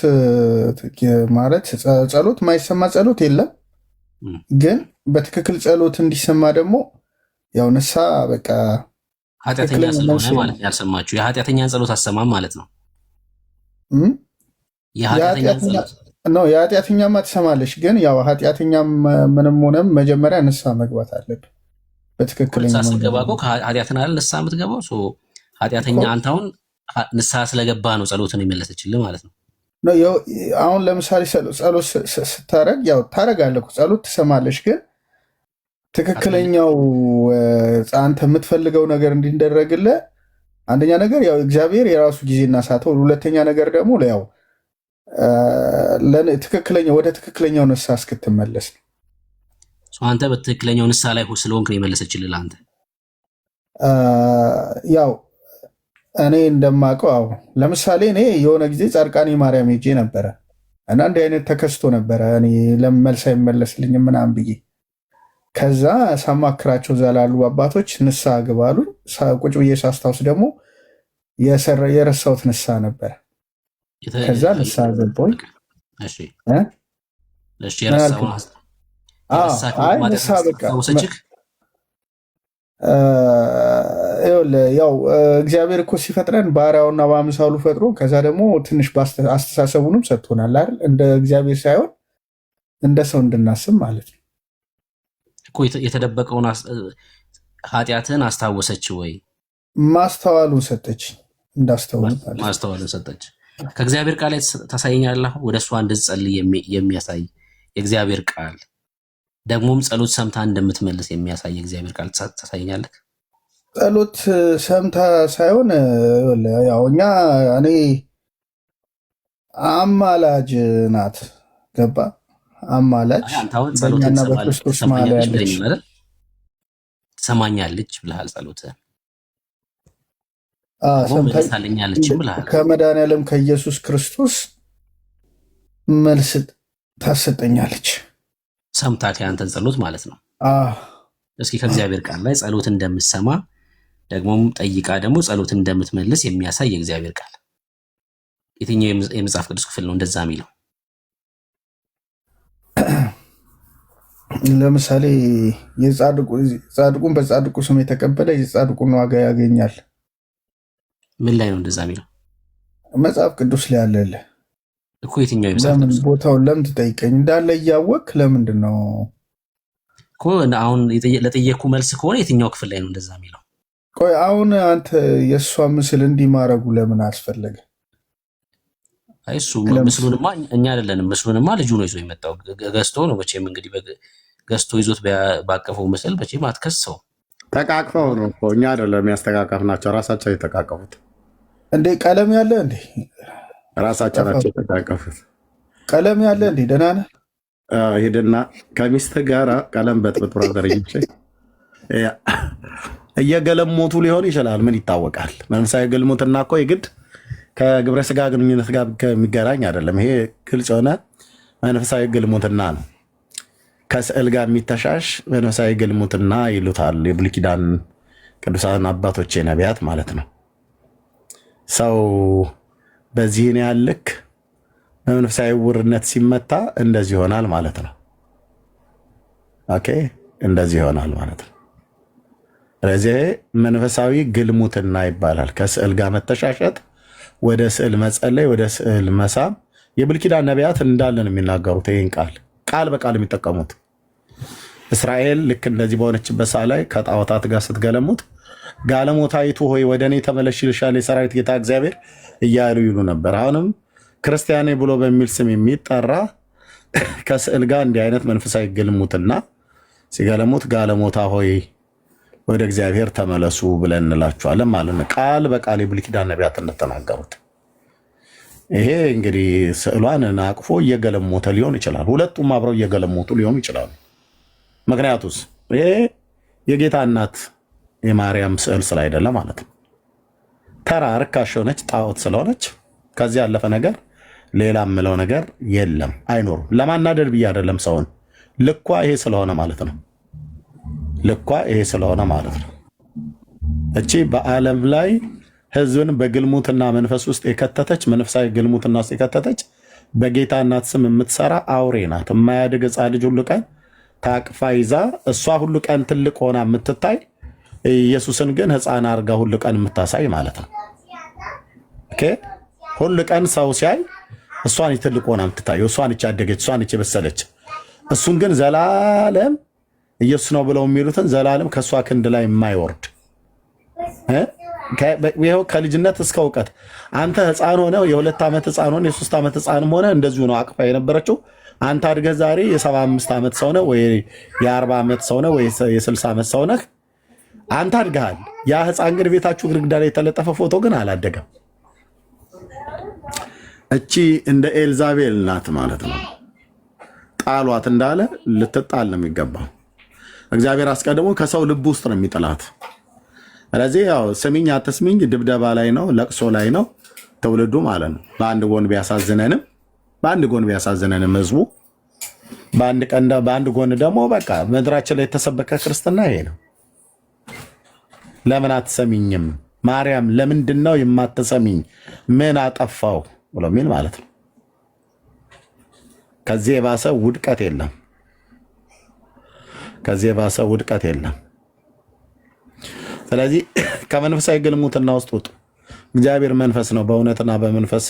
ማለት ጸሎት ማይሰማ ጸሎት የለም። ግን በትክክል ጸሎት እንዲሰማ ደግሞ ያው ንስሐ በቃ ኃጢአተኛ ስለሆነ ማለት ነው ያልሰማችሁ። የኃጢአተኛን ጸሎት አሰማም ማለት ነው። የኃጢአተኛማ ትሰማለች። ግን ያው ኃጢአተኛ ምንም ሆነም መጀመሪያ ንስሐ መግባት አለብን። በትክክለኛ ስገባ እኮ ኃጢአትን አለ ንስሐ የምትገባው። ኃጢአተኛ አንተ አሁን ንስሐ ስለገባ ነው ጸሎትን የመለሰችልህ ማለት ነው። አሁን ለምሳሌ ጸሎት ስታረግ ያው ታረጋለህ፣ ጸሎት ትሰማለች። ግን ትክክለኛው አንተ የምትፈልገው ነገር እንዲደረግልህ አንደኛ ነገር ያው እግዚአብሔር የራሱ ጊዜና ሰዓት፣ ሁለተኛ ነገር ደግሞ ያው ወደ ትክክለኛው ንስሐ እስክትመለስ ነው። አንተ በትክክለኛው ንስሐ ላይ ስለሆንክ ነው የመለሰችልህ አንተ። ያው እኔ እንደማውቀው ለምሳሌ እኔ የሆነ ጊዜ ጻድቃኔ ማርያም ሄጄ ነበረ እና እንዲህ አይነት ተከስቶ ነበረ። እኔ ለመልስ አይመለስልኝም ምናምን ብዬ ከዛ ሳማክራቸው እዛ ላሉ አባቶች ንስሐ ግባ አሉኝ። ቁጭ ብዬ ሳስታውስ ደግሞ የረሳሁት ንስሐ ነበረ። ከዛ ንስሐ ገባሁኝ። ንስሐ በቃ ያው እግዚአብሔር እኮ ሲፈጥረን ባሪያውና በአምሳሉ ፈጥሮ ከዛ ደግሞ ትንሽ አስተሳሰቡንም ሰጥቶናል አይደል? እንደ እግዚአብሔር ሳይሆን እንደ ሰው እንድናስብ ማለት ነው እኮ። የተደበቀውን ኃጢአትን አስታወሰች ወይ? ማስተዋሉን ሰጠች፣ እንዳስተውል ማስተዋሉን ሰጠች። ከእግዚአብሔር ቃል ላይ ታሳየኛለህ፣ ወደ እሷ እንድትጸልይ የሚያሳይ የእግዚአብሔር ቃል ደግሞም ጸሎት ሰምታ እንደምትመልስ የሚያሳይ የእግዚአብሔር ቃል ታሳየኛለህ። ጸሎት ሰምታ ሳይሆን ያው እኔ አማላጅ ናት። ገባ? አማላጅ በእኛና በክርስቶስ መሀል ያለች ትሰማኛለች ብለሃል። ጸሎት ከመድኃኒዓለም ከኢየሱስ ክርስቶስ መልስ ታሰጠኛለች። ሰምታ ከአንተን ጸሎት ማለት ነው። እስኪ ከእግዚአብሔር ቃል ላይ ጸሎት እንደምትሰማ ደግሞም ጠይቃ ደግሞ ጸሎት እንደምትመልስ የሚያሳይ የእግዚአብሔር ቃል የትኛው የመጽሐፍ ቅዱስ ክፍል ነው እንደዛ የሚለው? ለምሳሌ ጻድቁን በጻድቁ ስም የተቀበለ የጻድቁን ዋጋ ያገኛል። ምን ላይ ነው እንደዛ የሚለው? መጽሐፍ ቅዱስ ላይ አለለ እኮ። የትኛው የመጽሐፍ ቅዱስ? ቦታውን ለምን ትጠይቀኝ? እንዳለ እያወቅ ለምንድን ነው እኮ አሁን ለጠየኩ መልስ ከሆነ የትኛው ክፍል ላይ ነው እንደዛ የሚለው? ቆይ አሁን አንተ የእሷ ምስል እንዲማረጉ ለምን አስፈለገ? እሱ ምስሉንማ እኛ አይደለንም። ምስሉንማ ልጁ ነው ይዞ የመጣው። ገዝቶ ነው መቼም እንግዲህ ገዝቶ ይዞት ባቀፈው ምስል መቼም አትከሰው። ተቃቅፈው ነው እኮ እኛ አይደለም ያስተቃቀፍ ናቸው፣ ራሳቸው የተቃቀፉት። እንዴ ቀለም ያለ እንዴ? ራሳቸው ናቸው የተቃቀፉት። ቀለም ያለ እንዴ? ደህና ነህ? ሄድና ከሚስት ጋራ ቀለም በጥብጥ ብራዘርኝ እየገለሞቱ ሊሆን ይችላል። ምን ይታወቃል? መንፈሳዊ ግልሙትና እኮ የግድ ከግብረ ስጋ ግንኙነት ጋር ከሚገናኝ አይደለም። ይሄ ግልጽ የሆነ መንፈሳዊ ግልሙትና ነው። ከስዕል ጋር የሚተሻሽ መንፈሳዊ ግልሙትና ይሉታል የብሉይ ኪዳን ቅዱሳን አባቶች ነቢያት ማለት ነው። ሰው በዚህን ያህል ልክ በመንፈሳዊ ውርነት ሲመታ እንደዚህ ይሆናል ማለት ነው። ኦኬ፣ እንደዚህ ይሆናል ማለት ነው። ስለዚህ መንፈሳዊ ግልሙትና ይባላል። ከስዕል ጋር መተሻሸት፣ ወደ ስዕል መጸለይ፣ ወደ ስዕል መሳም። የብሉይ ኪዳን ነቢያት እንዳለን የሚናገሩት ይህን ቃል በቃል የሚጠቀሙት። እስራኤል ልክ እንደዚህ በሆነችበት ሰዓት ላይ ከጣዖታት ጋር ስትገለሙት ጋለሞታይቱ ሆይ ወደ እኔ ተመለሽ ይልሻል የሰራዊት ጌታ እግዚአብሔር እያሉ ይሉ ነበር። አሁንም ክርስቲያኔ ብሎ በሚል ስም የሚጠራ ከስዕል ጋር እንዲህ አይነት መንፈሳዊ ግልሙትና ሲገለሙት ጋለሞታ ሆይ ወደ እግዚአብሔር ተመለሱ ብለን እንላቸዋለን ማለት ነው። ቃል በቃል የብሉይ ኪዳን ነቢያት እንደተናገሩት ይሄ እንግዲህ ስዕሏን አቅፎ እየገለሞተ ሊሆን ይችላል። ሁለቱም አብረው እየገለሞቱ ሊሆኑ ይችላሉ። ምክንያቱስ ይሄ የጌታ እናት የማርያም ስዕል ስላይደለ ማለት ነው። ተራ ርካሽ የሆነች ጣዖት ስለሆነች ከዚህ ያለፈ ነገር ሌላ የምለው ነገር የለም፣ አይኖርም። ለማናደድ ብዬ አይደለም ሰውን፣ ልኳ ይሄ ስለሆነ ማለት ነው። ልኳ ይሄ ስለሆነ ማለት ነው። እቺ በዓለም ላይ ህዝብን በግልሙትና መንፈስ ውስጥ የከተተች መንፈሳዊ ግልሙትና ውስጥ የከተተች በጌታ እናት ስም የምትሰራ አውሬ ናት። የማያድግ ሕፃን ልጅ ሁሉ ቀን ታቅፋ ይዛ እሷ ሁሉ ቀን ትልቅ ሆና የምትታይ ኢየሱስን ግን ሕፃን አድርጋ ሁሉ ቀን የምታሳይ ማለት ነው። ኦኬ ሁሉ ቀን ሰው ሲያይ እሷን ትልቅ ሆና የምትታየው እሷን ያደገች እሷን የበሰለች እሱን ግን ዘላለም ኢየሱስ ነው ብለው የሚሉትን ዘላለም ከእሷ ክንድ ላይ የማይወርድ ይኸው ከልጅነት እስከ እውቀት አንተ ሕፃን ሆነ የ2 ዓመት ሕፃን ሆነ የ3 ዓመት ሕፃንም ሆነ እንደዚሁ ነው አቅፋ የነበረችው። አንተ አድገህ ዛሬ የ75 ዓመት ሰው ነህ ወይ የ40 ዓመት ሰው ነህ ወይ የ60 ዓመት ሰው ነህ። አንተ አድገሃል። ያ ሕፃን ግን ቤታችሁ ግድግዳ ላይ የተለጠፈ ፎቶ ግን አላደገም። እቺ እንደ ኤልዛቤል ናት ማለት ነው። ጣሏት እንዳለ ልትጣል ነው የሚገባው። እግዚአብሔር አስቀድሞ ከሰው ልብ ውስጥ ነው የሚጥላት። ስለዚህ ያው ስሚኝ አትስሚኝ ድብደባ ላይ ነው፣ ለቅሶ ላይ ነው ትውልዱ ማለት ነው። በአንድ ጎን ቢያሳዝነንም ህዝቡ በአንድ ጎን ደግሞ በቃ ምድራችን ላይ የተሰበከ ክርስትና ይሄ ነው። ለምን አትሰሚኝም ማርያም? ለምንድን ነው የማትሰሚኝ? ምን አጠፋው ብሎ የሚል ማለት ነው። ከዚህ የባሰ ውድቀት የለም። ከዚህ የባሰ ውድቀት የለም። ስለዚህ ከመንፈሳዊ ግልሙትና ውስጥ ውጡ። እግዚአብሔር መንፈስ ነው። በእውነትና በመንፈስ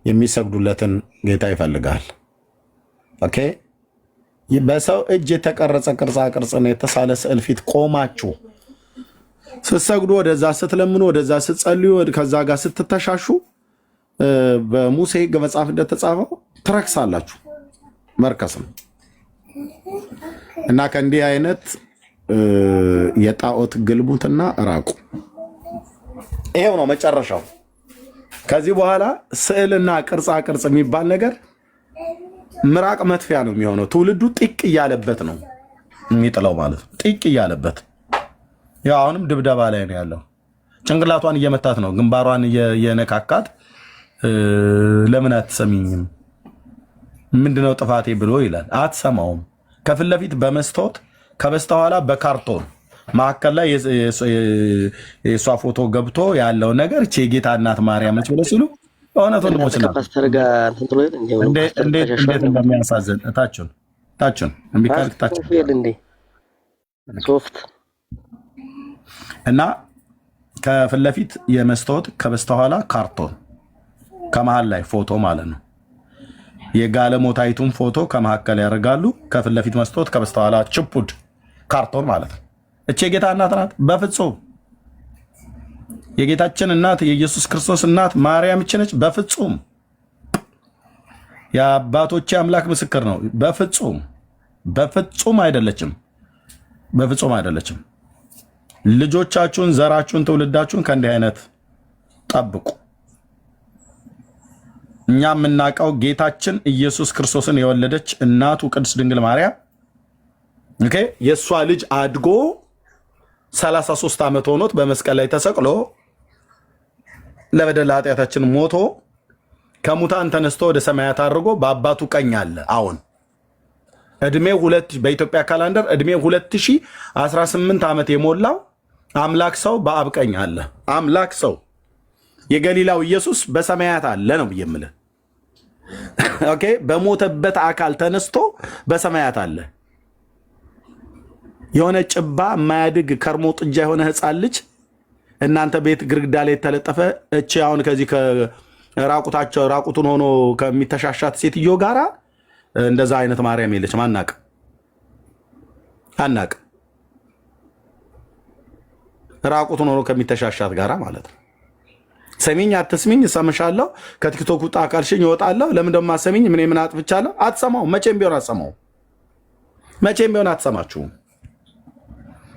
የሚሰግዱለትን ጌታ ይፈልጋል። ኦኬ። በሰው እጅ የተቀረጸ ቅርጻ ቅርጽን የተሳለ ስዕል ፊት ቆማችሁ ስትሰግዱ፣ ወደዛ ስትለምኑ፣ ወደዛ ስትጸልዩ፣ ከዛ ጋር ስትተሻሹ በሙሴ ሕግ መጽሐፍ እንደተጻፈው ትረክሳላችሁ። መርከስ ነው እና ከእንዲህ አይነት የጣዖት ግልሙትና ራቁ። ይሄው ነው መጨረሻው። ከዚህ በኋላ ስዕልና ቅርጻ ቅርጽ የሚባል ነገር ምራቅ መጥፊያ ነው የሚሆነው። ትውልዱ ጢቅ እያለበት ነው የሚጥለው ማለት ነው። ጢቅ እያለበት ያው አሁንም ድብደባ ላይ ነው ያለው። ጭንቅላቷን እየመታት ነው፣ ግንባሯን እየነካካት ለምን አትሰሚኝም? ምንድነው ጥፋቴ ብሎ ይላል። አትሰማውም። ከፊት ለፊት በመስታወት ከበስተኋላ በካርቶን መካከል ላይ የእሷ ፎቶ ገብቶ ያለው ነገር የጌታ እናት ማርያም ነች ብሎ ሲሉ በእውነት ወንድሞች እንዴት እንደሚያሳዝን ታችን ሶፍት እና ከፊት ለፊት የመስታወት ከበስተኋላ ካርቶን ከመሃል ላይ ፎቶ ማለት ነው። የጋለሞታይቱን ፎቶ ከመካከል ያደርጋሉ። ከፊት ለፊት መስታወት ከበስተኋላ ችፑድ ካርቶን ማለት ነው። እቺ የጌታ እናት ናት? በፍጹም የጌታችን እናት የኢየሱስ ክርስቶስ እናት ማርያም እቺ ነች? በፍጹም የአባቶቼ አምላክ ምስክር ነው። በፍጹም አይደለችም። በፍጹም አይደለችም። ልጆቻችሁን፣ ዘራችሁን፣ ትውልዳችሁን ከእንዲህ አይነት ጠብቁ። እኛ የምናውቀው ጌታችን ኢየሱስ ክርስቶስን የወለደች እናቱ ቅድስት ድንግል ማርያም ኦኬ፣ የእሷ ልጅ አድጎ 33 ዓመት ሆኖት በመስቀል ላይ ተሰቅሎ ለበደል ኃጢአታችን ሞቶ ከሙታን ተነስቶ ወደ ሰማያት አድርጎ በአባቱ ቀኝ አለ። አሁን እድሜው በኢትዮጵያ ካላንደር እድሜው 2018 ዓመት የሞላው አምላክ ሰው በአብ ቀኝ አለ። አምላክ ሰው የገሊላው ኢየሱስ በሰማያት አለ ነው የምልህ። ኦኬ፣ በሞተበት አካል ተነስቶ በሰማያት አለ። የሆነ ጭባ የማያድግ ከርሞ ጥጃ የሆነ ሕፃን ልጅ እናንተ ቤት ግድግዳ ላይ የተለጠፈ እቺ አሁን ከዚህ ራቁቱን ሆኖ ከሚተሻሻት ሴትዮ ጋራ እንደዛ አይነት ማርያም የለችም። አናቅ ራቁቱን ሆኖ ከሚተሻሻት ጋራ ማለት ነው። ሰሚኝ አትስሚኝ እሰምሻለሁ። ከቲክቶክ ውጣ ካልሽኝ እወጣለሁ። ለምን ደሞ አሰሚኝ? ምን አጥፍቻለሁ? አትሰማው። መቼም ቢሆን አትሰማው። መቼም ቢሆን አትሰማችሁም።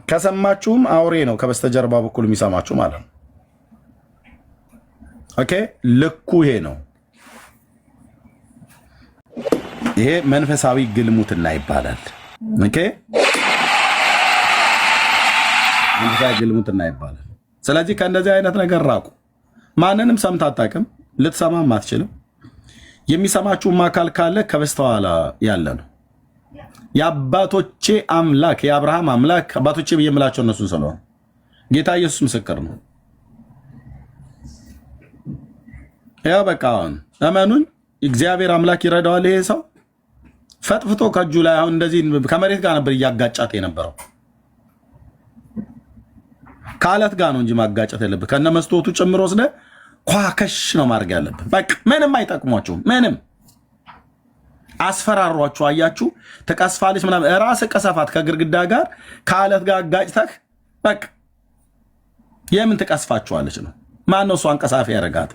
ከሰማችሁም አውሬ ነው ከበስተጀርባ በኩል የሚሰማችሁ ማለት ነው። ኦኬ፣ ልኩ ይሄ ነው። ይሄ መንፈሳዊ ግልሙትና ይባላል። ኦኬ፣ መንፈሳዊ ግልሙትና ይባላል። ስለዚህ ከእንደዚህ አይነት ነገር ራቁ። ማንንም ሰምታ አታውቅም፣ ልትሰማም አትችልም። የሚሰማችሁም አካል ካለ ከበስተኋላ ያለ ነው። የአባቶቼ አምላክ የአብርሃም አምላክ አባቶቼ ብዬ የምላቸው እነሱን ስለሆነ ጌታ ኢየሱስ ምስክር ነው። ያው በቃ አሁን እመኑኝ፣ እግዚአብሔር አምላክ ይረዳዋል። ይሄ ሰው ፈጥፍቶ ከእጁ ላይ አሁን እንደዚህ ከመሬት ጋር ነበር እያጋጫት የነበረው። ከአለት ጋር ነው እንጂ ማጋጨት ያለብህ። ከነ መስታወቱ ጭምር ወስደህ ኳከሽ ነው ማድረግ ያለብህ። በቃ ምንም አይጠቅሟችሁም። ምንም አስፈራሯችሁ። አያችሁ፣ ተቀስፋለች ምናምን ራስህ ቀሰፋት ከግድግዳ ጋር ከአለት ጋር አጋጭተህ በቃ የምን ትቀስፋችኋለች ነው? ማን ነው እሷን ቀሳፊ ያደረጋት?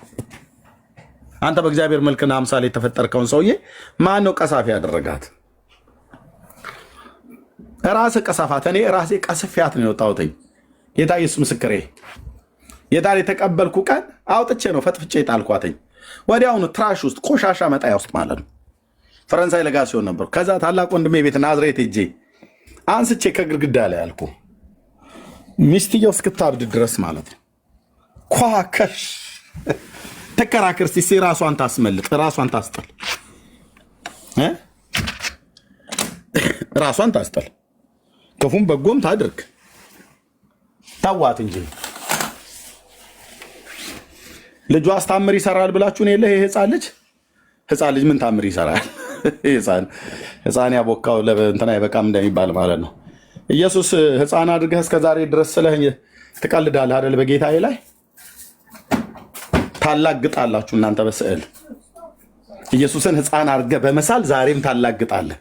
አንተ በእግዚአብሔር መልክና አምሳል የተፈጠርከውን ሰውዬ ማን ነው ቀሳፊ ያደረጋት? ራስህ ቀሰፋት። እኔ ራሴ ቀስፊያት ነው የወጣሁትኝ። ጌታ ኢየሱስ ምስክሬ። የዳር የተቀበልኩ ቀን አውጥቼ ነው ፈጥፍቼ ጣልኳትኝ። ወዲያውኑ ትራሽ ውስጥ ቆሻሻ መጣያ ውስጥ ማለት ነው። ፈረንሳይ ለጋ ሲሆን ነበር። ከዛ ታላቅ ወንድሜ ቤት ናዝሬት ሄጄ አንስቼ ከግድግዳ ላይ አልኩ፣ ሚስትየው እስክታብድ ድረስ ማለት ነው። ኳከሽ ተከራከር ሲሲ ራሷን ታስመልጥ፣ ራሷን ታስጠል፣ ራሷን ታስጠል። ክፉም በጎም ታድርግ። ታዋት እንጂ ልጇ አስታምር ይሰራል ብላችሁ ነው የለ? ይሄ ህፃን ልጅ ምን ታምር ይሰራል? ህፃን ያቦካው ለእንትና አይበቃም እንደሚባል ማለት ነው። ኢየሱስ ህፃን አድርገህ እስከዛሬ ድረስ ስለህ ትቀልዳለህ አይደል? በጌታዬ ላይ ታላግጣላችሁ እናንተ በስዕል ኢየሱስን ህፃን አድርገህ በመሳል ዛሬም ታላግጣለህ።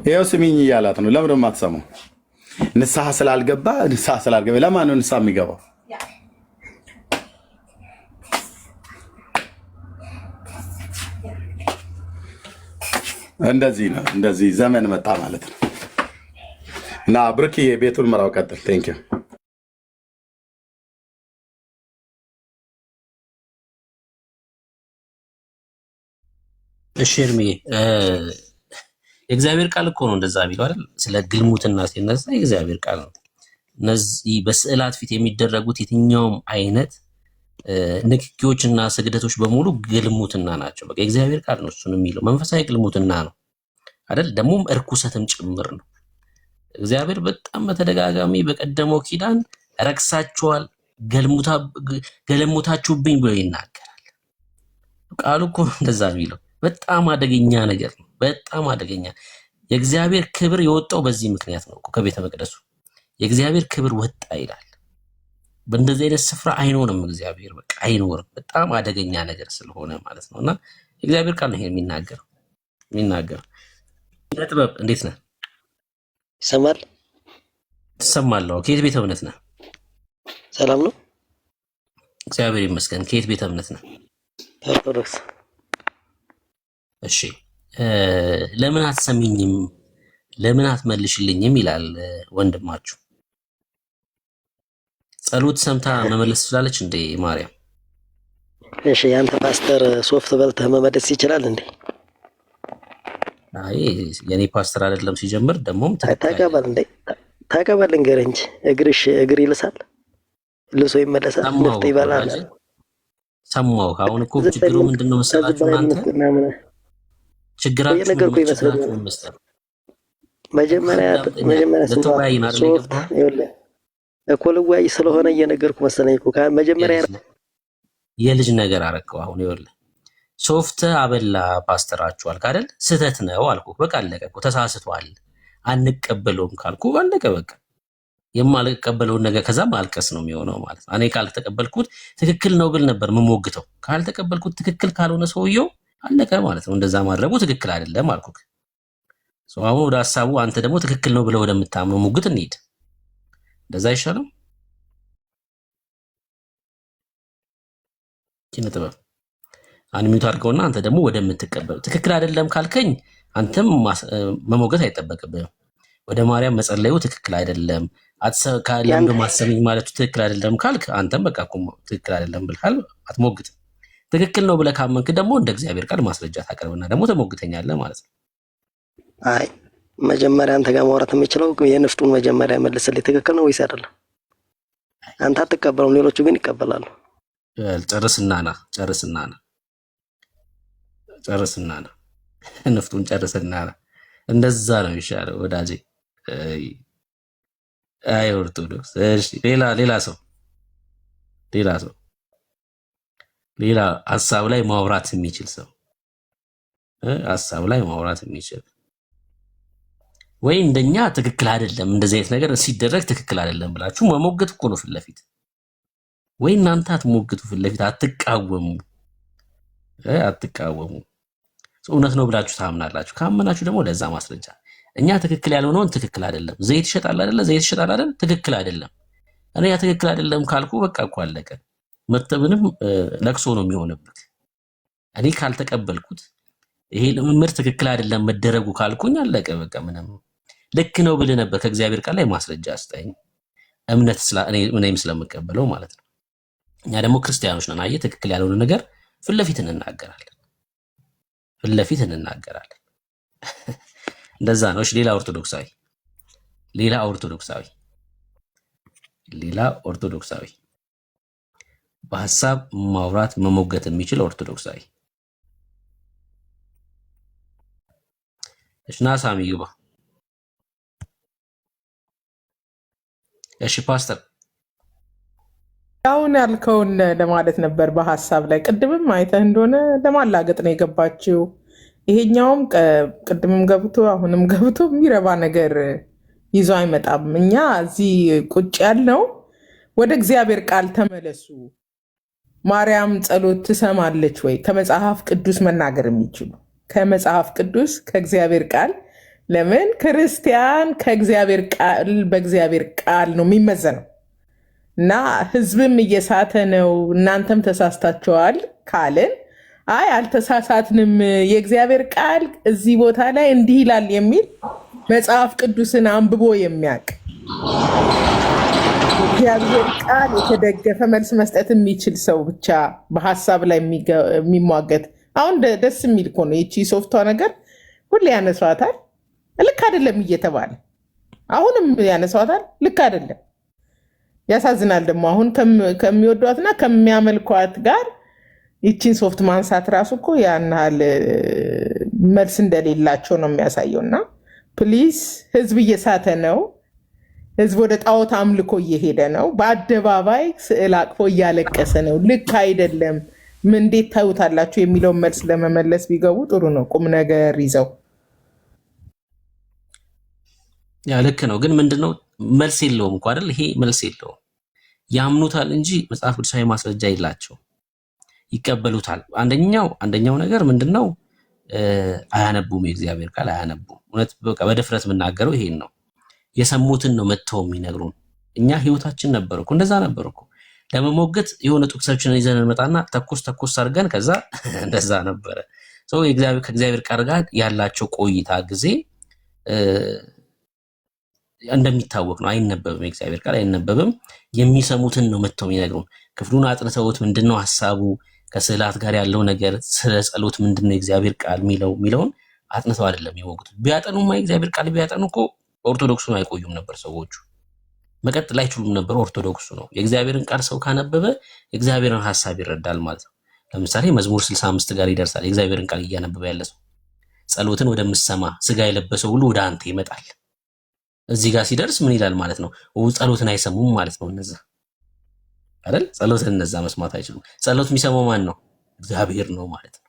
ይኸው ስሚኝ እያላት ነው። ለምን ደሞ አትሰማው? ንስሐ ስላልገባ ለማን ነው ንስሐ የሚገባው? እንደዚህ ነው። እንደዚህ ዘመን መጣ ማለት ነው። እና ብርኪ ቤቱን መራው ቀጥል። ቴንክ ዩ። እሺ እርምዬ፣ የእግዚአብሔር ቃል እኮ ነው እንደዛ ቢለው አይደል? ስለ ግልሙትና ሲነሳ የእግዚአብሔር ቃል ነው። እነዚህ በስዕላት ፊት የሚደረጉት የትኛውም አይነት ንክኪዎችና ስግደቶች በሙሉ ግልሙትና ናቸው። በቃ የእግዚአብሔር ቃል ነው እሱን የሚለው። መንፈሳዊ ግልሙትና ነው አይደል? ደግሞም እርኩሰትም ጭምር ነው። እግዚአብሔር በጣም በተደጋጋሚ በቀደመው ኪዳን ረክሳችኋል፣ ገለሙታችሁብኝ ብሎ ይናገራል። ቃሉ እኮ እንደዛ የሚለው በጣም አደገኛ ነገር ነው። በጣም አደገኛ። የእግዚአብሔር ክብር የወጣው በዚህ ምክንያት ነው። ከቤተ መቅደሱ የእግዚአብሔር ክብር ወጣ ይላል። በእንደዚህ አይነት ስፍራ አይኖርም እግዚአብሔር፣ በቃ አይኖርም። በጣም አደገኛ ነገር ስለሆነ ማለት ነውና የእግዚአብሔር ቃል ነው ይሄ የሚናገር። ጥበብ እንዴት ነህ? ይሰማል? ትሰማለህ? ከየት ቤተ እምነት ነህ? ሰላም ነው፣ እግዚአብሔር ይመስገን። ከየት ቤተ እምነት ነህ? ኦርቶዶክስ። እሺ፣ ለምን አትሰሚኝም? ለምን አትመልሽልኝም? ይላል ወንድማችሁ። ጸሎት ሰምታ መመለስ ትችላለች እንዴ ማርያም? እሺ፣ ያንተ ፓስተር ሶፍት በልተህ መመለስ ይችላል እንዴ? አይ የኔ ፓስተር አይደለም ሲጀምር። ደግሞም ተቀበል እንዴ ተቀበል። እንገር እንጂ እግር ይልሳል፣ ልሶ ይመለሳል፣ ንፍጥ ይበላል። ሰማሁ። አሁን እኮ ችግሩ ምንድነው መሰላችሁ? እናንተ ችግራችሁ መጀመሪያ ሶፍት እኮ ልዋይ ስለሆነ እየነገርኩ መሰለኝ እኮ መጀመሪያ የልጅ ነገር አረከው። አሁን ይኸውልህ ሶፍት አበላ ፓስተራችሁ አልክ አይደል? ስህተት ነው አልኩ። በቃ አለቀ እኮ። ተሳስቷል አንቀበለውም ካልኩ አለቀ በቃ። የማልቀበለውን ነገር ከዛ ማልቀስ ነው የሚሆነው ማለት ነው። እኔ ካልተቀበልኩት ትክክል ነው ብል ነበር የምሞግተው። ካልተቀበልኩት ትክክል ካልሆነ ሰውየው አለቀ ማለት ነው። እንደዛ ማድረጉ ትክክል አይደለም አልኩ። አሁን ወደ ሀሳቡ አንተ ደግሞ ትክክል ነው ብለው ወደምታምነው ሙግት እንሂድ። እንደዛ አይሻልም? ኪነ ጥበብ አንሚዩት አድርገውና አንተ ደግሞ ወደምትቀበለው ትክክል አይደለም ካልከኝ አንተም መሞገት አይጠበቅብህም። ወደ ማርያም መጸለዩ ትክክል አይደለም ለምዶ ማሰብኝ ማለቱ ትክክል አይደለም ካልክ አንተም በቃ ትክክል አይደለም ብልሃል አትሞግትም። ትክክል ነው ብለህ ካመንክ ደግሞ እንደ እግዚአብሔር ቃል ማስረጃ ታቀርብና ደግሞ ተሞግተኛለህ ማለት ነው። አይ መጀመሪያ አንተ ጋር ማውራት የምችለው የንፍጡን መጀመሪያ መልስልኝ። ትክክል ነው ወይስ አይደለም? አንተ አትቀበለውም፣ ሌሎቹ ግን ይቀበላሉ። ጨርስና ና ንፍጡን ጨርስና ና። እንደዛ ነው ይሻለው ወዳጄ። አይ ኦርቶዶክስ። እሺ ሌላ ሰው ሌላ ሀሳብ ላይ ማውራት የሚችል ሰው ሀሳብ ላይ ማውራት የሚችል ወይ እንደኛ ትክክል አይደለም እንደዚህ አይነት ነገር ሲደረግ ትክክል አይደለም ብላችሁ መሞገት እኮ ነው ፊት ለፊት። ወይ እናንተ አትሞግቱ ፊት ለፊት አትቃወሙ። እውነት ነው ብላችሁ ታምናላችሁ። ካመናችሁ ደግሞ ለዛ ማስረጃ እኛ ትክክል ያልሆነውን ትክክል አይደለም። ዘይት ይሸጣል አይደል? ትክክል አይደለም። እኔ ያ ትክክል አይደለም ካልኩ በቃ እኮ አለቀ። መተብንም ለቅሶ ነው የሚሆንበት። እኔ ካልተቀበልኩት ይሄ ልምምድ ትክክል አይደለም መደረጉ ካልኩኝ አለቀ በቃ። ምንም ልክ ነው ብለህ ነበር ከእግዚአብሔር ቃል ላይ ማስረጃ አስጠኝ። እኔም ስለምቀበለው ማለት ነው። እኛ ደግሞ ክርስቲያኖች ነን። አየህ ትክክል ያልሆነ ነገር ፊት ለፊት እንናገራለን። እንደዛ ነው። እሺ ሌላ ኦርቶዶክሳዊ በሀሳብ ማውራት መሞገት የሚችል ኦርቶዶክሳዊ እሽና ሳሚ ይባ። እሺ ፓስተር አሁን ያልከውን ለማለት ነበር። በሀሳብ ላይ ቅድምም አይተህ እንደሆነ ለማላገጥ ነው የገባችው። ይሄኛውም ቅድምም ገብቶ አሁንም ገብቶ የሚረባ ነገር ይዞ አይመጣም። እኛ እዚህ ቁጭ ያልነው ወደ እግዚአብሔር ቃል ተመለሱ። ማርያም ጸሎት ትሰማለች ወይ? ከመጽሐፍ ቅዱስ መናገር የሚችሉ ከመጽሐፍ ቅዱስ ከእግዚአብሔር ቃል። ለምን ክርስቲያን ከእግዚአብሔር ቃል በእግዚአብሔር ቃል ነው የሚመዘነው። እና ህዝብም እየሳተ ነው እናንተም ተሳስታችኋል ካልን አይ አልተሳሳትንም፣ የእግዚአብሔር ቃል እዚህ ቦታ ላይ እንዲህ ይላል የሚል መጽሐፍ ቅዱስን አንብቦ የሚያውቅ እግዚአብሔር ቃል የተደገፈ መልስ መስጠት የሚችል ሰው ብቻ በሀሳብ ላይ የሚሟገት። አሁን ደስ የሚል እኮ ነው። ይቺ ሶፍቷ ነገር ሁሌ ያነሷታል፣ ልክ አይደለም እየተባለ አሁንም ያነሷታል፣ ልክ አይደለም። ያሳዝናል። ደግሞ አሁን ከሚወዷትና ከሚያመልኳት ጋር ይቺን ሶፍት ማንሳት ራሱ እኮ ያን ያህል መልስ እንደሌላቸው ነው የሚያሳየው። እና ፕሊዝ ህዝብ እየሳተ ነው። ህዝብ ወደ ጣዖት አምልኮ እየሄደ ነው። በአደባባይ ስዕል አቅፎ እያለቀሰ ነው። ልክ አይደለም። እንዴት ታዩታላችሁ የሚለውን መልስ ለመመለስ ቢገቡ ጥሩ ነው። ቁም ነገር ይዘው ያ ልክ ነው። ግን ምንድነው መልስ የለውም እኮ አይደል? ይሄ መልስ የለውም። ያምኑታል እንጂ መጽሐፍ ቅዱሳዊ ማስረጃ የላቸው። ይቀበሉታል። አንደኛው ነገር ምንድነው? አያነቡም። የእግዚአብሔር ቃል አያነቡም። እውነት በቃ በድፍረት የምናገረው ይሄን ነው። የሰሙትን ነው መጥተው የሚነግሩን። እኛ ህይወታችን ነበር እኮ እንደዛ ነበር እኮ። ለመሞገት የሆነ ጥቅሶችን ይዘን እንመጣና ተኩስ አድርገን ከዛ እንደዛ ነበረ። ከእግዚአብሔር ቃል ጋር ያላቸው ቆይታ ጊዜ እንደሚታወቅ ነው። አይነበብም። የእግዚአብሔር ቃል አይነበብም። የሚሰሙትን ነው መጥተው የሚነግሩን። ክፍሉን አጥንተውት ምንድነው ሐሳቡ፣ ከስዕላት ጋር ያለው ነገር፣ ስለ ጸሎት ምንድነው የእግዚአብሔር ቃል የሚለውን አጥንተው አይደለም የሚወጉት። ቢያጠኑማ የእግዚአብሔር ቃል ቢያጠኑ እኮ ኦርቶዶክሱን አይቆዩም ነበር ሰዎቹ። መቀጠል አይችሉም ነበር። ኦርቶዶክሱ ነው። የእግዚአብሔርን ቃል ሰው ካነበበ የእግዚአብሔርን ሐሳብ ይረዳል ማለት ነው። ለምሳሌ መዝሙር 65 ጋር ይደርሳል። የእግዚአብሔርን ቃል እያነበበ ያለ ሰው ጸሎትን ወደምሰማ ስጋ የለበሰው ሁሉ ወደ አንተ ይመጣል። እዚህ ጋር ሲደርስ ምን ይላል ማለት ነው? ጸሎትን አይሰሙም ማለት ነው። እነዛ አይደል? ጸሎትን እነዛ መስማት አይችሉም። ጸሎት የሚሰማው ማን ነው? እግዚአብሔር ነው ማለት ነው።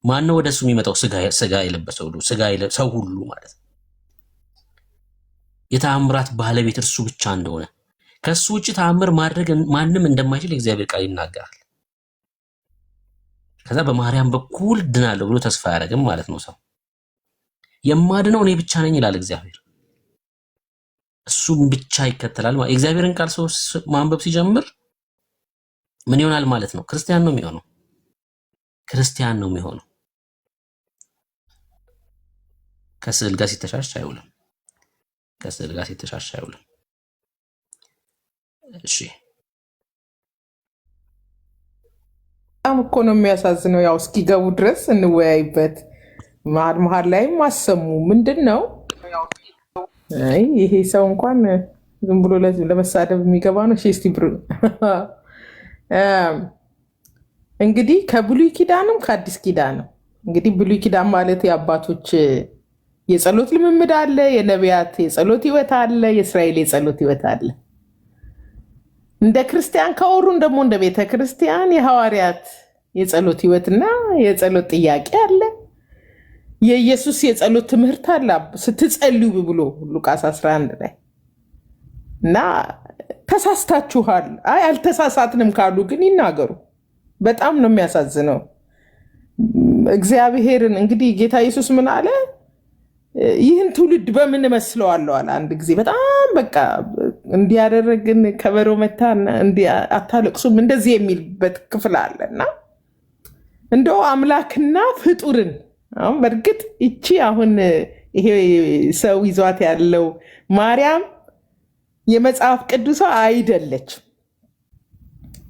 ማን ነው ወደሱ የሚመጣው? ስጋ የለበሰው ሁሉ፣ ሰው ሁሉ ማለት ነው። የተአምራት ባለቤት እርሱ ብቻ እንደሆነ፣ ከሱ ውጭ ተአምር ማድረግ ማንም እንደማይችል የእግዚአብሔር ቃል ይናገራል። ከዛ በማርያም በኩል ድናለሁ ብሎ ተስፋ አያደርግም ማለት ነው ሰው። የማድነው እኔ ብቻ ነኝ ይላል እግዚአብሔር። እሱም ብቻ ይከተላል ማለት የእግዚአብሔርን ቃል ሰው ማንበብ ሲጀምር ምን ይሆናል ማለት ነው? ክርስቲያን ነው የሚሆነው። ክርስቲያን ነው የሚሆነው። ከስዕል ጋር ሲተሻሽ አይውልም። ከስዕል ጋር ሲተሻሽ አይውልም። እሺ በጣም እኮ ነው የሚያሳዝነው። ያው እስኪገቡ ድረስ እንወያይበት። መሀል መሀል ላይም አሰሙ ምንድን ነው ይሄ ሰው እንኳን ዝም ብሎ ለመሳደብ የሚገባ ነው። እስቲ ብሩ እንግዲህ ከብሉይ ኪዳንም ከአዲስ ኪዳንም እንግዲህ ብሉይ ኪዳን ማለት የአባቶች የጸሎት ልምምድ አለ፣ የነቢያት የጸሎት ህይወት አለ፣ የእስራኤል የጸሎት ህይወት አለ። እንደ ክርስቲያን ከወሩን ደግሞ እንደ ቤተ ክርስቲያን የሐዋርያት የጸሎት ህይወትና የጸሎት ጥያቄ አለ። የኢየሱስ የጸሎት ትምህርት አለ ስትጸልዩ ብሎ ሉቃስ 11 ላይ እና ተሳስታችኋል፣ አይ አልተሳሳትንም ካሉ ግን ይናገሩ። በጣም ነው የሚያሳዝነው። እግዚአብሔርን እንግዲህ ጌታ ኢየሱስ ምን አለ? ይህን ትውልድ በምን እመስለዋለሁ አለ። አንድ ጊዜ በጣም በቃ እንዲያደረግን ከበሮ መታ አታለቅሱም እንደዚህ የሚልበት ክፍል አለና እንደው አምላክና ፍጡርን አሁን በእርግጥ ይቺ አሁን ይሄ ሰው ይዟት ያለው ማርያም የመጽሐፍ ቅዱሷ አይደለች።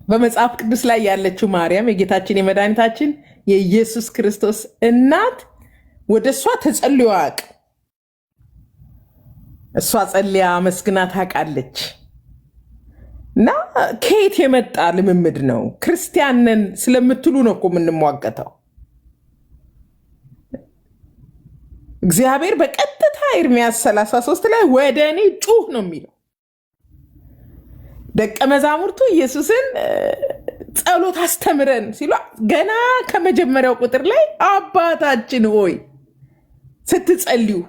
በመጽሐፍ ቅዱስ ላይ ያለችው ማርያም የጌታችን የመድኃኒታችን የኢየሱስ ክርስቶስ እናት ወደ እሷ ተጸልዮ አያውቅም። እሷ ጸልያ መስግና ታውቃለች። እና ከየት የመጣ ልምምድ ነው? ክርስቲያንን ስለምትሉ ነው እኮ የምንሟገተው። እግዚአብሔር በቀጥታ ኤርምያስ 33 ላይ ወደ እኔ ጩህ ነው የሚለው። ደቀ መዛሙርቱ ኢየሱስን ጸሎት አስተምረን ሲሉ ገና ከመጀመሪያው ቁጥር ላይ አባታችን ሆይ ስትጸልዩ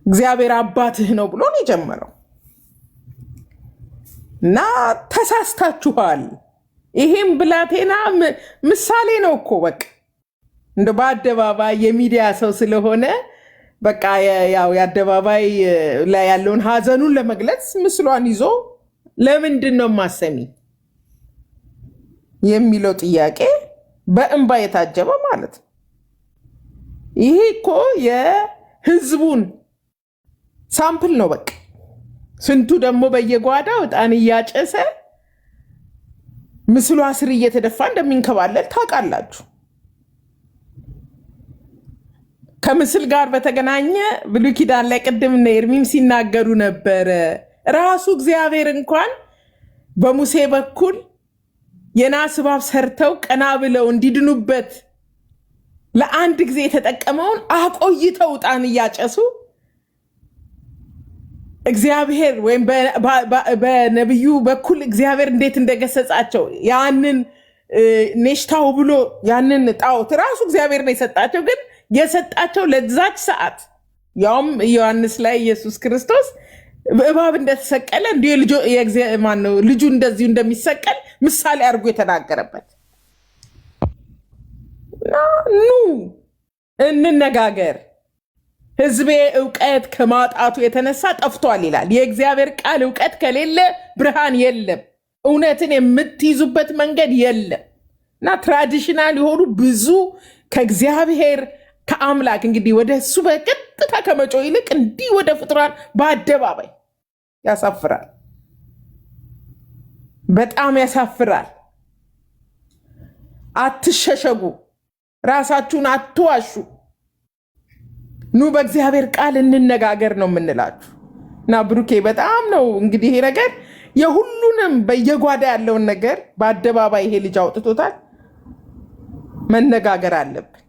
እግዚአብሔር አባትህ ነው ብሎ ነው የጀመረው። እና ተሳስታችኋል። ይሄም ብላቴና ምሳሌ ነው እኮ በቃ እንደ በአደባባይ የሚዲያ ሰው ስለሆነ በቃ ያው የአደባባይ ላይ ያለውን ሀዘኑን ለመግለጽ ምስሏን ይዞ ለምንድን ነው ማሰሚ የሚለው ጥያቄ በእንባ የታጀበ ማለት ነው። ይሄ እኮ የህዝቡን ሳምፕል ነው በቃ። ስንቱ ደግሞ በየጓዳው ዕጣን እያጨሰ ምስሏ ስር እየተደፋ እንደሚንከባለል ታውቃላችሁ። ከምስል ጋር በተገናኘ ብሉይ ኪዳን ላይ ቅድም እነ ኤርሚም ሲናገሩ ነበረ። ራሱ እግዚአብሔር እንኳን በሙሴ በኩል የናስ እባብ ሰርተው ቀና ብለው እንዲድኑበት ለአንድ ጊዜ የተጠቀመውን አቆይተው ዕጣን እያጨሱ እግዚአብሔር ወይም በነቢዩ በኩል እግዚአብሔር እንዴት እንደገሰጻቸው ያንን ኔሽታው ብሎ ያንን ጣዖት ራሱ እግዚአብሔር ነው የሰጣቸው። ግን የሰጣቸው ለዛች ሰዓት ያውም ዮሐንስ ላይ ኢየሱስ ክርስቶስ እባብ እንደተሰቀለ ልጁ እንደዚሁ እንደሚሰቀል ምሳሌ አድርጎ የተናገረበት። ኑ እንነጋገር፣ ህዝቤ እውቀት ከማጣቱ የተነሳ ጠፍቷል ይላል የእግዚአብሔር ቃል። እውቀት ከሌለ ብርሃን የለም፣ እውነትን የምትይዙበት መንገድ የለም። እና ትራዲሽናል የሆኑ ብዙ ከእግዚአብሔር ከአምላክ እንግዲህ ወደ እሱ በቀጥታ ከመጮ ይልቅ እንዲህ ወደ ፍጡራን በአደባባይ ያሳፍራል፣ በጣም ያሳፍራል። አትሸሸጉ፣ ራሳችሁን አትዋሹ። ኑ በእግዚአብሔር ቃል እንነጋገር ነው የምንላችሁ። እና ብሩኬ በጣም ነው እንግዲህ ይሄ ነገር የሁሉንም በየጓዳ ያለውን ነገር በአደባባይ ይሄ ልጅ አውጥቶታል። መነጋገር አለብን።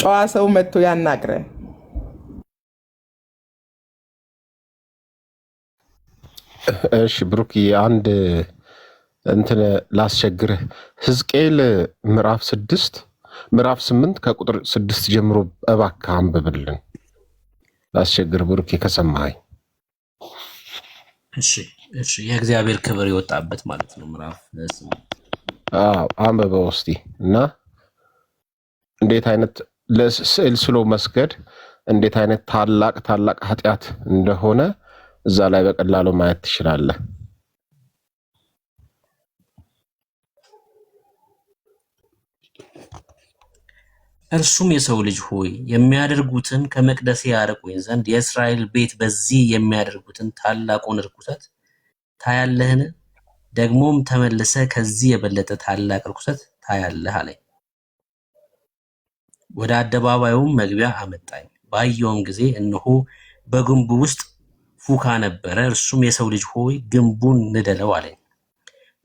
ጨዋ ሰው መጥቶ ያናግረን። እሺ ብሩክ አንድ እንትን ላስቸግርህ። ሕዝቅኤል ምዕራፍ 8 ከቁጥር 6 ጀምሮ እባክህ አንብብልን። ላስቸግርህ ብሩክ ከሰማኸኝ። እሺ የእግዚአብሔር ክብር የወጣበት ማለት ነው። ምዕራፍ 8 አንብበው እስቲ እና እንዴት አይነት ለስዕል ስሎ መስገድ እንዴት አይነት ታላቅ ኃጢአት እንደሆነ እዛ ላይ በቀላሉ ማየት ትችላለህ። እርሱም የሰው ልጅ ሆይ የሚያደርጉትን ከመቅደሴ ያርቁኝ ዘንድ የእስራኤል ቤት በዚህ የሚያደርጉትን ታላቁን ርኩሰት ታያለህን? ደግሞም ተመልሰ ከዚህ የበለጠ ታላቅ ርኩሰት ታያለህ አለኝ። ወደ አደባባዩም መግቢያ አመጣኝ። ባየውም ጊዜ እነሆ በግንቡ ውስጥ ፉካ ነበረ። እርሱም የሰው ልጅ ሆይ ግንቡን ንደለው አለኝ።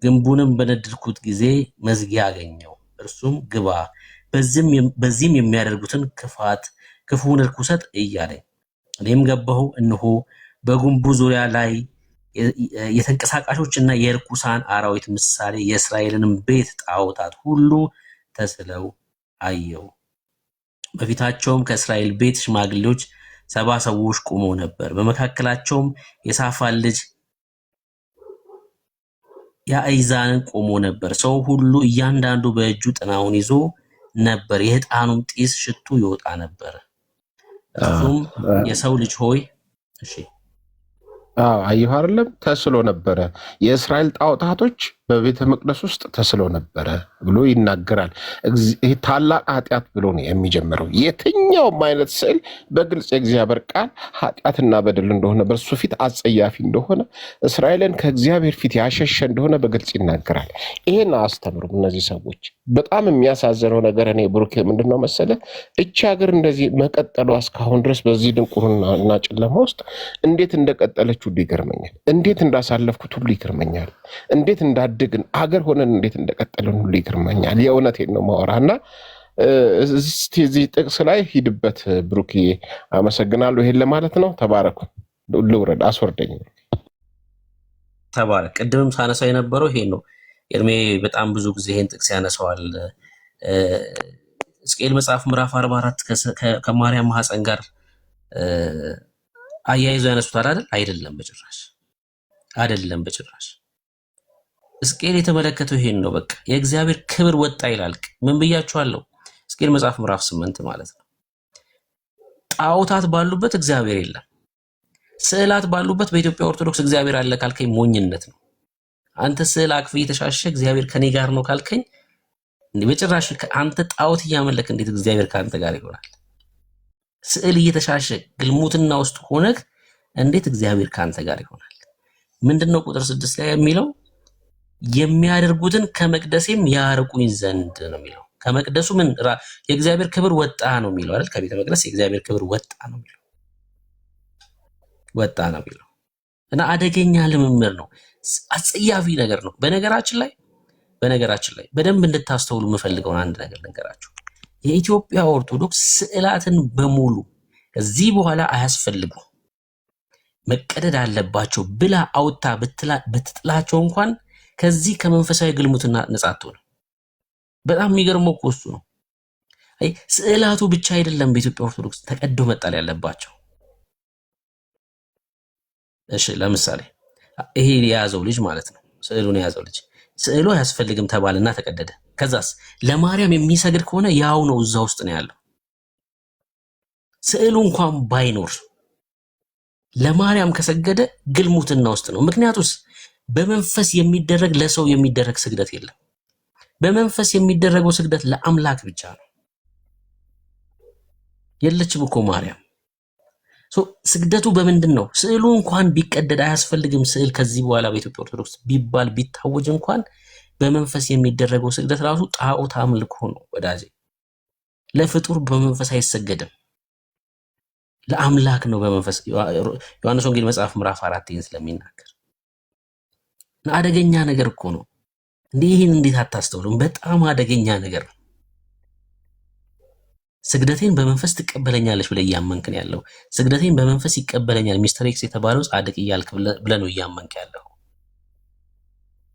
ግንቡንም በነደልኩት ጊዜ መዝጊያ አገኘው። እርሱም ግባ፣ በዚህም የሚያደርጉትን ክፉን ርኩሰት እያለኝ። እኔም ገባሁ። እነሆ በግንቡ ዙሪያ ላይ የተንቀሳቃሾች እና የርኩሳን አራዊት ምሳሌ የእስራኤልንም ቤት ጣዖታት ሁሉ ተስለው አየው። በፊታቸውም ከእስራኤል ቤት ሽማግሌዎች 70 ሰዎች ቆመው ነበር። በመካከላቸውም የሳፋን ልጅ ያእዛንን ቆሞ ነበር። ሰው ሁሉ እያንዳንዱ በእጁ ጥናውን ይዞ ነበር። የዕጣኑም ጢስ ሽቱ ይወጣ ነበር። እርሱም የሰው ልጅ ሆይ እሺ አየሁ አይደለም ተስሎ ነበረ። የእስራኤል ጣዖታቶች በቤተ መቅደስ ውስጥ ተስሎ ነበረ ብሎ ይናገራል። ይህ ታላቅ ኃጢአት ብሎ ነው የሚጀምረው። የትኛውም አይነት ስዕል በግልጽ የእግዚአብሔር ቃል ኃጢአትና በደል እንደሆነ፣ በእርሱ ፊት አጸያፊ እንደሆነ፣ እስራኤልን ከእግዚአብሔር ፊት ያሸሸ እንደሆነ በግልጽ ይናገራል። ይሄን አስተምሩም እነዚህ ሰዎች። በጣም የሚያሳዝነው ነገር እኔ ብሩኬ ምንድነው መሰለ፣ እቺ ሀገር እንደዚህ መቀጠሏ እስካሁን ድረስ በዚህ ድንቁርና እና ጨለማ ውስጥ እንዴት እንደቀጠለች ሁሉ ይገርመኛል። እንዴት እንዳሳለፍኩት ሁሉ ይገርመኛል። እንዴት እንዳደግን አገር ሆነን እንዴት እንደቀጠለን ሁሉ ይገርመኛል። የእውነቴን ነው ማወራና እስቲ እዚህ ጥቅስ ላይ ሂድበት ብሩኬ። አመሰግናለሁ። ይሄን ለማለት ነው። ተባረኩ። ልውረድ፣ አስወርደኝ። ተባረክ። ቅድምም ሳነሳው የነበረው ይሄን ነው። ኤርሜ በጣም ብዙ ጊዜ ይሄን ጥቅስ ያነሳዋል። ሕዝቅኤል መጽሐፍ ምዕራፍ 44 ከማርያም ማህፀን ጋር አያይዘው ያነሱታል አይደል? አይደለም በጭራሽ። ሕዝቅኤል የተመለከተው ይሄን ነው። በቃ የእግዚአብሔር ክብር ወጣ ይላል። ምን ብያችኋለሁ? ሕዝቅኤል መጽሐፍ ምዕራፍ 8 ማለት ነው። ጣዖታት ባሉበት እግዚአብሔር የለም። ስዕላት ባሉበት በኢትዮጵያ ኦርቶዶክስ እግዚአብሔር አለ ካልከኝ ሞኝነት ነው። አንተ ስዕል አቅፍ እየተሻሸ እግዚአብሔር ከኔ ጋር ነው ካልከኝ በጭራሽ። አንተ ጣዖት እያመለክ እንዴት እግዚአብሔር ከአንተ ጋር ይሆናል? ስዕል እየተሻሸ ግልሙትና ውስጥ ሆነህ እንዴት እግዚአብሔር ከአንተ ጋር ይሆናል? ምንድነው ቁጥር 6 ላይ የሚለው? የሚያደርጉትን ከመቅደሴም ያርቁኝ ዘንድ ነው የሚለው። ከመቅደሱ ምን የእግዚአብሔር ክብር ወጣ ነው የሚለው አይደል? ከቤተ መቅደስ የእግዚአብሔር ክብር ወጣ ነው የሚለው እና አደገኛ ልምምር ነው። አጸያፊ ነገር ነው። በነገራችን ላይ በደንብ እንድታስተውሉ የምፈልገውን አንድ ነገር ልንገራችሁ። የኢትዮጵያ ኦርቶዶክስ ስዕላትን በሙሉ ከዚህ በኋላ አያስፈልጉም፣ መቀደድ አለባቸው ብላ አውጣ ብትጥላቸው እንኳን ከዚህ ከመንፈሳዊ ግልሙትና ነፃ አትሆንም። በጣም የሚገርመው እኮ እሱ ነው። አይ ስዕላቱ ብቻ አይደለም በኢትዮጵያ ኦርቶዶክስ ተቀዶ መጣል ያለባቸው። እሺ ለምሳሌ ይሄ የያዘው ልጅ ማለት ነው፣ ስዕሉን የያዘው ልጅ ስዕሉ አያስፈልግም ተባልና ተቀደደ። ከዛስ ለማርያም የሚሰግድ ከሆነ ያው ነው፣ እዛ ውስጥ ነው ያለው። ስዕሉ እንኳን ባይኖር ለማርያም ከሰገደ ግልሙትና ውስጥ ነው። ምክንያቱስ በመንፈስ የሚደረግ ለሰው የሚደረግ ስግደት የለም። በመንፈስ የሚደረገው ስግደት ለአምላክ ብቻ ነው። የለችም እኮ ማርያም። ስግደቱ በምንድን ነው? ስዕሉ እንኳን ቢቀደድ አያስፈልግም ስዕል ከዚህ በኋላ በኢትዮጵያ ኦርቶዶክስ ቢባል ቢታወጅ እንኳን በመንፈስ የሚደረገው ስግደት ራሱ ጣዖት አምልኮ ነው ወዳጄ። ለፍጡር በመንፈስ አይሰገድም፣ ለአምላክ ነው በመንፈስ። ዮሐንስ ወንጌል መጽሐፍ ምዕራፍ 4 ይህን ስለሚናገር አደገኛ ነገር እኮ ነው። ይህን እንዴት አታስተውሉም? በጣም አደገኛ ነገር ነው። ስግደቴን በመንፈስ ትቀበለኛለች ብለህ እያመንክን ያለው ስግደቴን በመንፈስ ይቀበለኛል ሚስተር ኤክስ የተባለው ጻድቅ እያልክ ብለህ ነው እያመንክ ያለው።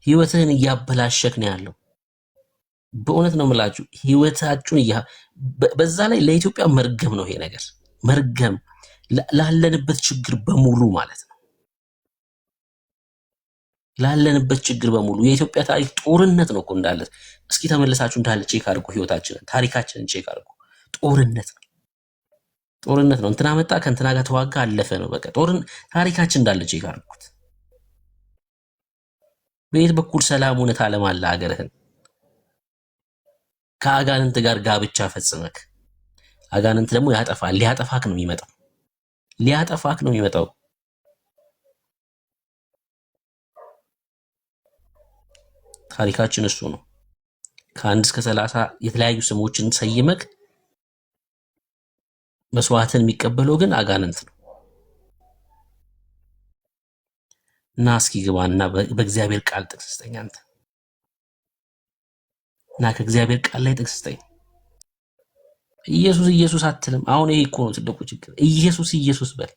ህይወትህን እያበላሸክ ነው ያለው። በእውነት ነው የምላችሁ፣ ህይወታችሁን በዛ ላይ ለኢትዮጵያ መርገም ነው ይሄ ነገር፣ መርገም ላለንበት ችግር በሙሉ ማለት ነው። ላለንበት ችግር በሙሉ የኢትዮጵያ ታሪክ ጦርነት ነው እኮ እንዳለ። እስኪ ተመልሳችሁ እንዳለ ቼክ አድርጉ፣ ህይወታችንን ታሪካችንን ቼክ አድርጉ። ጦርነት ነው ጦርነት ነው። እንትና መጣ ከእንትና ጋር ተዋጋ አለፈ ነው በቃ። ታሪካችን እንዳለ ቼክ አድርጉት። በየት በኩል ሰላም እውነት ዓለም አለ ሀገርህን ከአጋንንት ጋር ጋብቻ ፈጽመክ። አጋንንት ደግሞ ያጠፋል። ሊያጠፋክ ነው የሚመጣው። ሊያጠፋክ ነው የሚመጣው። ታሪካችን እሱ ነው። ከ1 እስከ 30 የተለያዩ ስሞችን ሰይመክ መስዋዕትን የሚቀበለው ግን አጋንንት ነው። እና እስኪ ግባና በእግዚአብሔር ቃል ጥቅስ ስጠኝ አንተ። እና ከእግዚአብሔር ቃል ላይ ጥቅስ ስጠኝ። ኢየሱስ ኢየሱስ አትልም። አሁን ይሄ እኮ ነው ትልቁ ችግር። ኢየሱስ ኢየሱስ በል።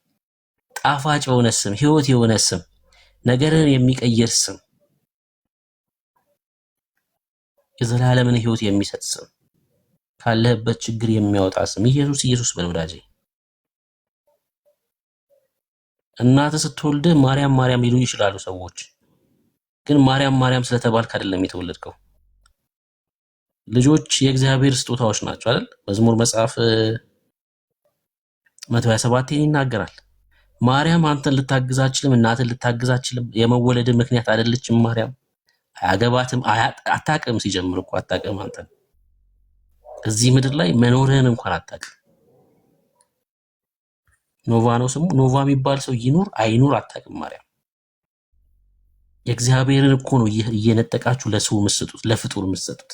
ጣፋጭ የሆነ ስም፣ ህይወት የሆነ ስም፣ ነገርን የሚቀይር ስም፣ የዘላለምን ህይወት የሚሰጥ ስም፣ ካለህበት ችግር የሚያወጣ ስም ኢየሱስ ኢየሱስ በል ወዳጄ። እናትህ ስትወልድህ ማርያም ማርያም ሊሉ ይችላሉ ሰዎች፣ ግን ማርያም ማርያም ስለተባልክ አይደለም የተወለድከው። ልጆች የእግዚአብሔር ስጦታዎች ናቸው አይደል? መዝሙር መጽሐፍ 127 ይናገራል። ማርያም አንተን ልታግዝ አትችልም፣ እናትን ልታግዝ አትችልም። የመወለድ ምክንያት አይደለችም ማርያም። አያገባትም፣ አታውቅም። ሲጀምር እኮ አታውቅም። አንተን እዚህ ምድር ላይ መኖርህን እንኳን አታውቅም። ኖቫ ነው ስሙ። ኖቫ የሚባል ሰው ይኑር አይኑር አታውቅም ማርያም። የእግዚአብሔርን እኮ ነው እየነጠቃችሁ ለሰው የምትሰጡት፣ ለፍጡር የምትሰጡት።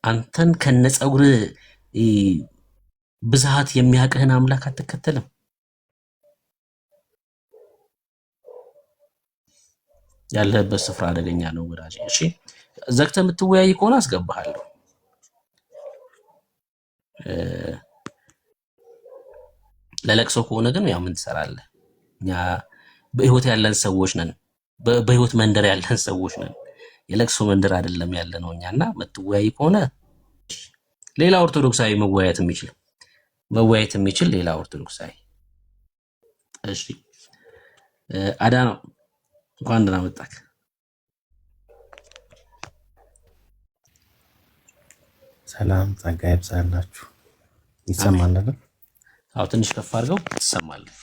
አንተን ከነጸጉር ብዛት የሚያውቅህን አምላክ አትከተልም። ያለህበት ስፍራ አደገኛ ነው ወዳጄ። እሺ ዘግተህ የምትወያይ ከሆነ አስገባሃለሁ። ለለቅሶ ከሆነ ግን ያው ምን ትሰራለህ? እኛ በህይወት ያለን ሰዎች ነን። በህይወት መንደር ያለን ሰዎች ነን። የለቅሶ መንደር አይደለም ያለ ነው እኛና የምትወያይ ከሆነ ሌላ ኦርቶዶክሳዊ መወያየት የሚችል ሌላ ኦርቶዶክሳዊ። እሺ አዳነው እንኳን ደህና መጣህ። ሰላም ጸጋ ይብዛላችሁ። ይሰማል አይደል? አዎ ትንሽ ከፍ አድርገው ትሰማለህ።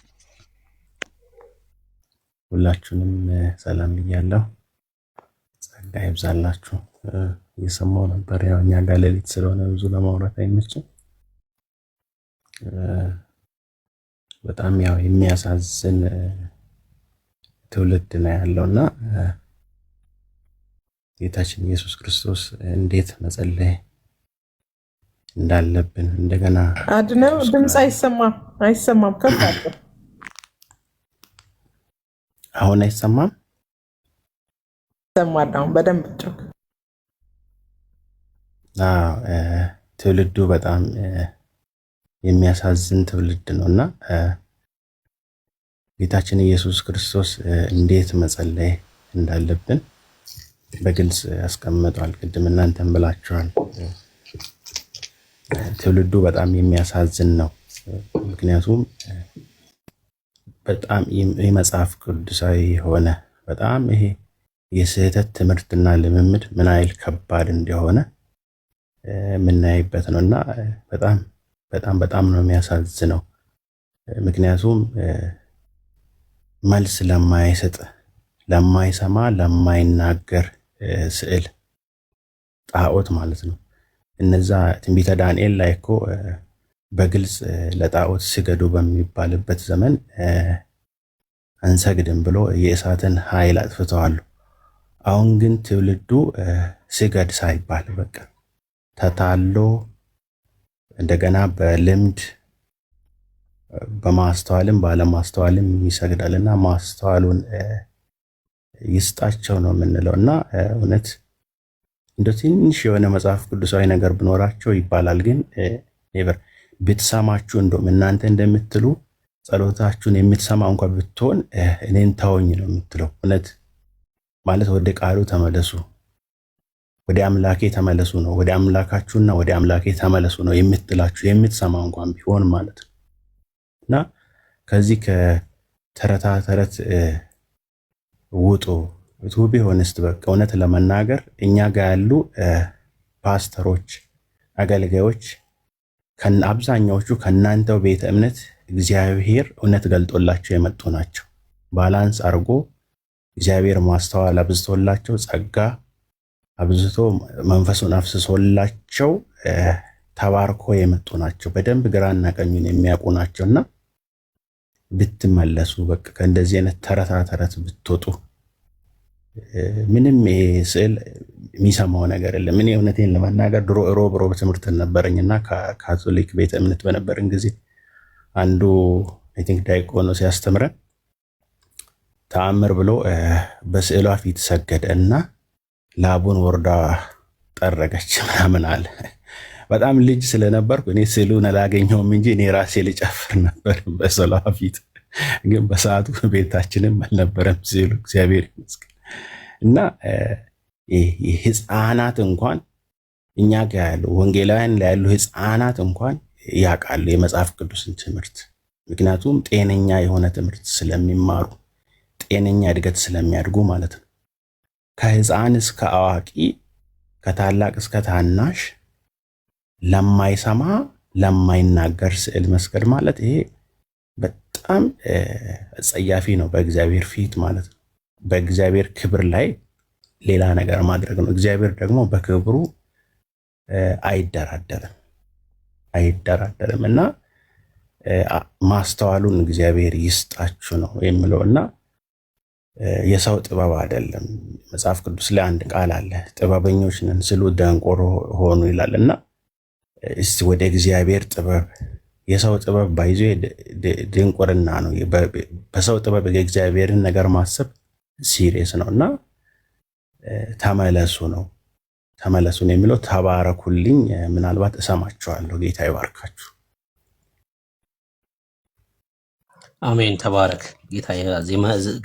ሁላችሁንም ሰላም ብያለሁ። ጸጋ ይብዛላችሁ። እየሰማሁ ነበር። ያው እኛ ጋር ሌሊት ስለሆነ ብዙ ለማውራት አይመችም። በጣም ያው የሚያሳዝን ትውልድ ነው ያለውና ጌታችን ኢየሱስ ክርስቶስ እንዴት መጸለይ እንዳለብን እንደገና አድነው። ድምፅ አይሰማም። ከፍ አድርገው። አሁን አይሰማም? ይሰማል አሁን በደንብ ጮክ። ትውልዱ በጣም የሚያሳዝን ትውልድ ነውና ጌታችን ኢየሱስ ክርስቶስ እንዴት መጸለይ እንዳለብን በግልጽ ያስቀምጧል። ቅድም እናንተም ብላችኋል። ትውልዱ በጣም የሚያሳዝን ነው። ምክንያቱም በጣም የመጽሐፍ ቅዱሳዊ የሆነ በጣም ይሄ የስህተት ትምህርትና ልምምድ ምን ያህል ከባድ እንደሆነ የምናይበት ነውና በጣም በጣም በጣም ነው የሚያሳዝነው። ምክንያቱም መልስ ለማይሰጥ፣ ለማይሰማ፣ ለማይናገር ስዕል ጣዖት ማለት ነው። እነዛ ትንቢተ ዳንኤል ላይ እኮ በግልጽ ለጣዖት ስገዱ በሚባልበት ዘመን አንሰግድም ብሎ የእሳትን ኃይል አጥፍተዋል። አሁን ግን ትውልዱ ስገድ ሳይባል በቃ ተታሎ እንደገና በልምድ በማስተዋልም ባለማስተዋልም ይሰግዳልና ማስተዋሉን ይስጣቸው ነው የምንለው። እና እውነት እንደ ትንሽ የሆነ መጽሐፍ ቅዱሳዊ ነገር ብኖራቸው ይባላል። ግን ኔቨር ብትሰማችሁ እንደውም እናንተ እንደምትሉ ጸሎታችሁን የምትሰማ እንኳን ብትሆን እኔን ተወኝ ነው የምትለው። እውነት ማለት ወደ ቃሉ ተመለሱ፣ ወደ አምላኬ ተመለሱ ነው፣ ወደ አምላካችሁና ወደ አምላኬ ተመለሱ ነው የምትላችሁ፣ የምትሰማ እንኳን ቢሆን ማለት ነው። እና ከዚህ ተረታ ተረት ውጡ ቱ ቢሆንስት በቃ እውነት ለመናገር እኛ ጋር ያሉ ፓስተሮች፣ አገልጋዮች አብዛኛዎቹ ከእናንተው ቤተ እምነት እግዚአብሔር እውነት ገልጦላቸው የመጡ ናቸው። ባላንስ አድርጎ እግዚአብሔር ማስተዋል አብዝቶላቸው ጸጋ አብዝቶ መንፈሱን አፍስሶላቸው ተባርኮ የመጡ ናቸው። በደንብ ግራና ቀኙን የሚያውቁ ናቸውና ብትመለሱ በቃ ከእንደዚህ አይነት ተረታ ተረት ብትወጡ ምንም ስዕል የሚሰማው ነገር የለም። እኔ እውነቴን ለመናገር ድሮ ሮብ ትምህርት ነበረኝና ካቶሊክ ቤተ እምነት በነበርን ጊዜ አንዱ አይ ቲንክ ዳይቆኖ ሲያስተምረን ተአምር ብሎ በስዕሏ ፊት ሰገደ እና ላቡን ወርዳ ጠረገች ምናምን አለ። በጣም ልጅ ስለነበርኩ እኔ ስዕሉን አላገኘውም እንጂ እኔ ራሴ ልጨፍር ነበር በስዕሏ ፊት። ግን በሰዓቱ ቤታችንም አልነበረም ስዕሉ እግዚአብሔር ይመስገን። እና ህፃናት እንኳን እኛ ጋር ያሉ ወንጌላውያን ላይ ያሉ ህፃናት እንኳን ያውቃሉ የመጽሐፍ ቅዱስን ትምህርት። ምክንያቱም ጤነኛ የሆነ ትምህርት ስለሚማሩ ጤነኛ እድገት ስለሚያድጉ ማለት ነው። ከህፃን እስከ አዋቂ ከታላቅ እስከ ታናሽ ለማይሰማ ለማይናገር ስዕል መስገድ ማለት ይሄ በጣም ጸያፊ ነው በእግዚአብሔር ፊት ማለት ነው። በእግዚአብሔር ክብር ላይ ሌላ ነገር ማድረግ ነው። እግዚአብሔር ደግሞ በክብሩ አይደራደርም እና ማስተዋሉን እግዚአብሔር ይስጣችሁ ነው የምለውና የሰው ጥበብ አይደለም። መጽሐፍ ቅዱስ ላይ አንድ ቃል አለ፣ ጥበበኞች ነን ስሉ ደንቆሮ ሆኑ ይላልና እስቲ ወደ እግዚአብሔር ጥበብ የሰው ጥበብ ባይዞ ድንቁርና ነው። በሰው ጥበብ የእግዚአብሔርን ነገር ማሰብ ሲሪየስ ነውና ተመለሱ ነው የሚለው። ተባረኩልኝ። ምናልባት እሰማችኋለሁ። ጌታ ይባርካችሁ። አሜን። ተባረክ።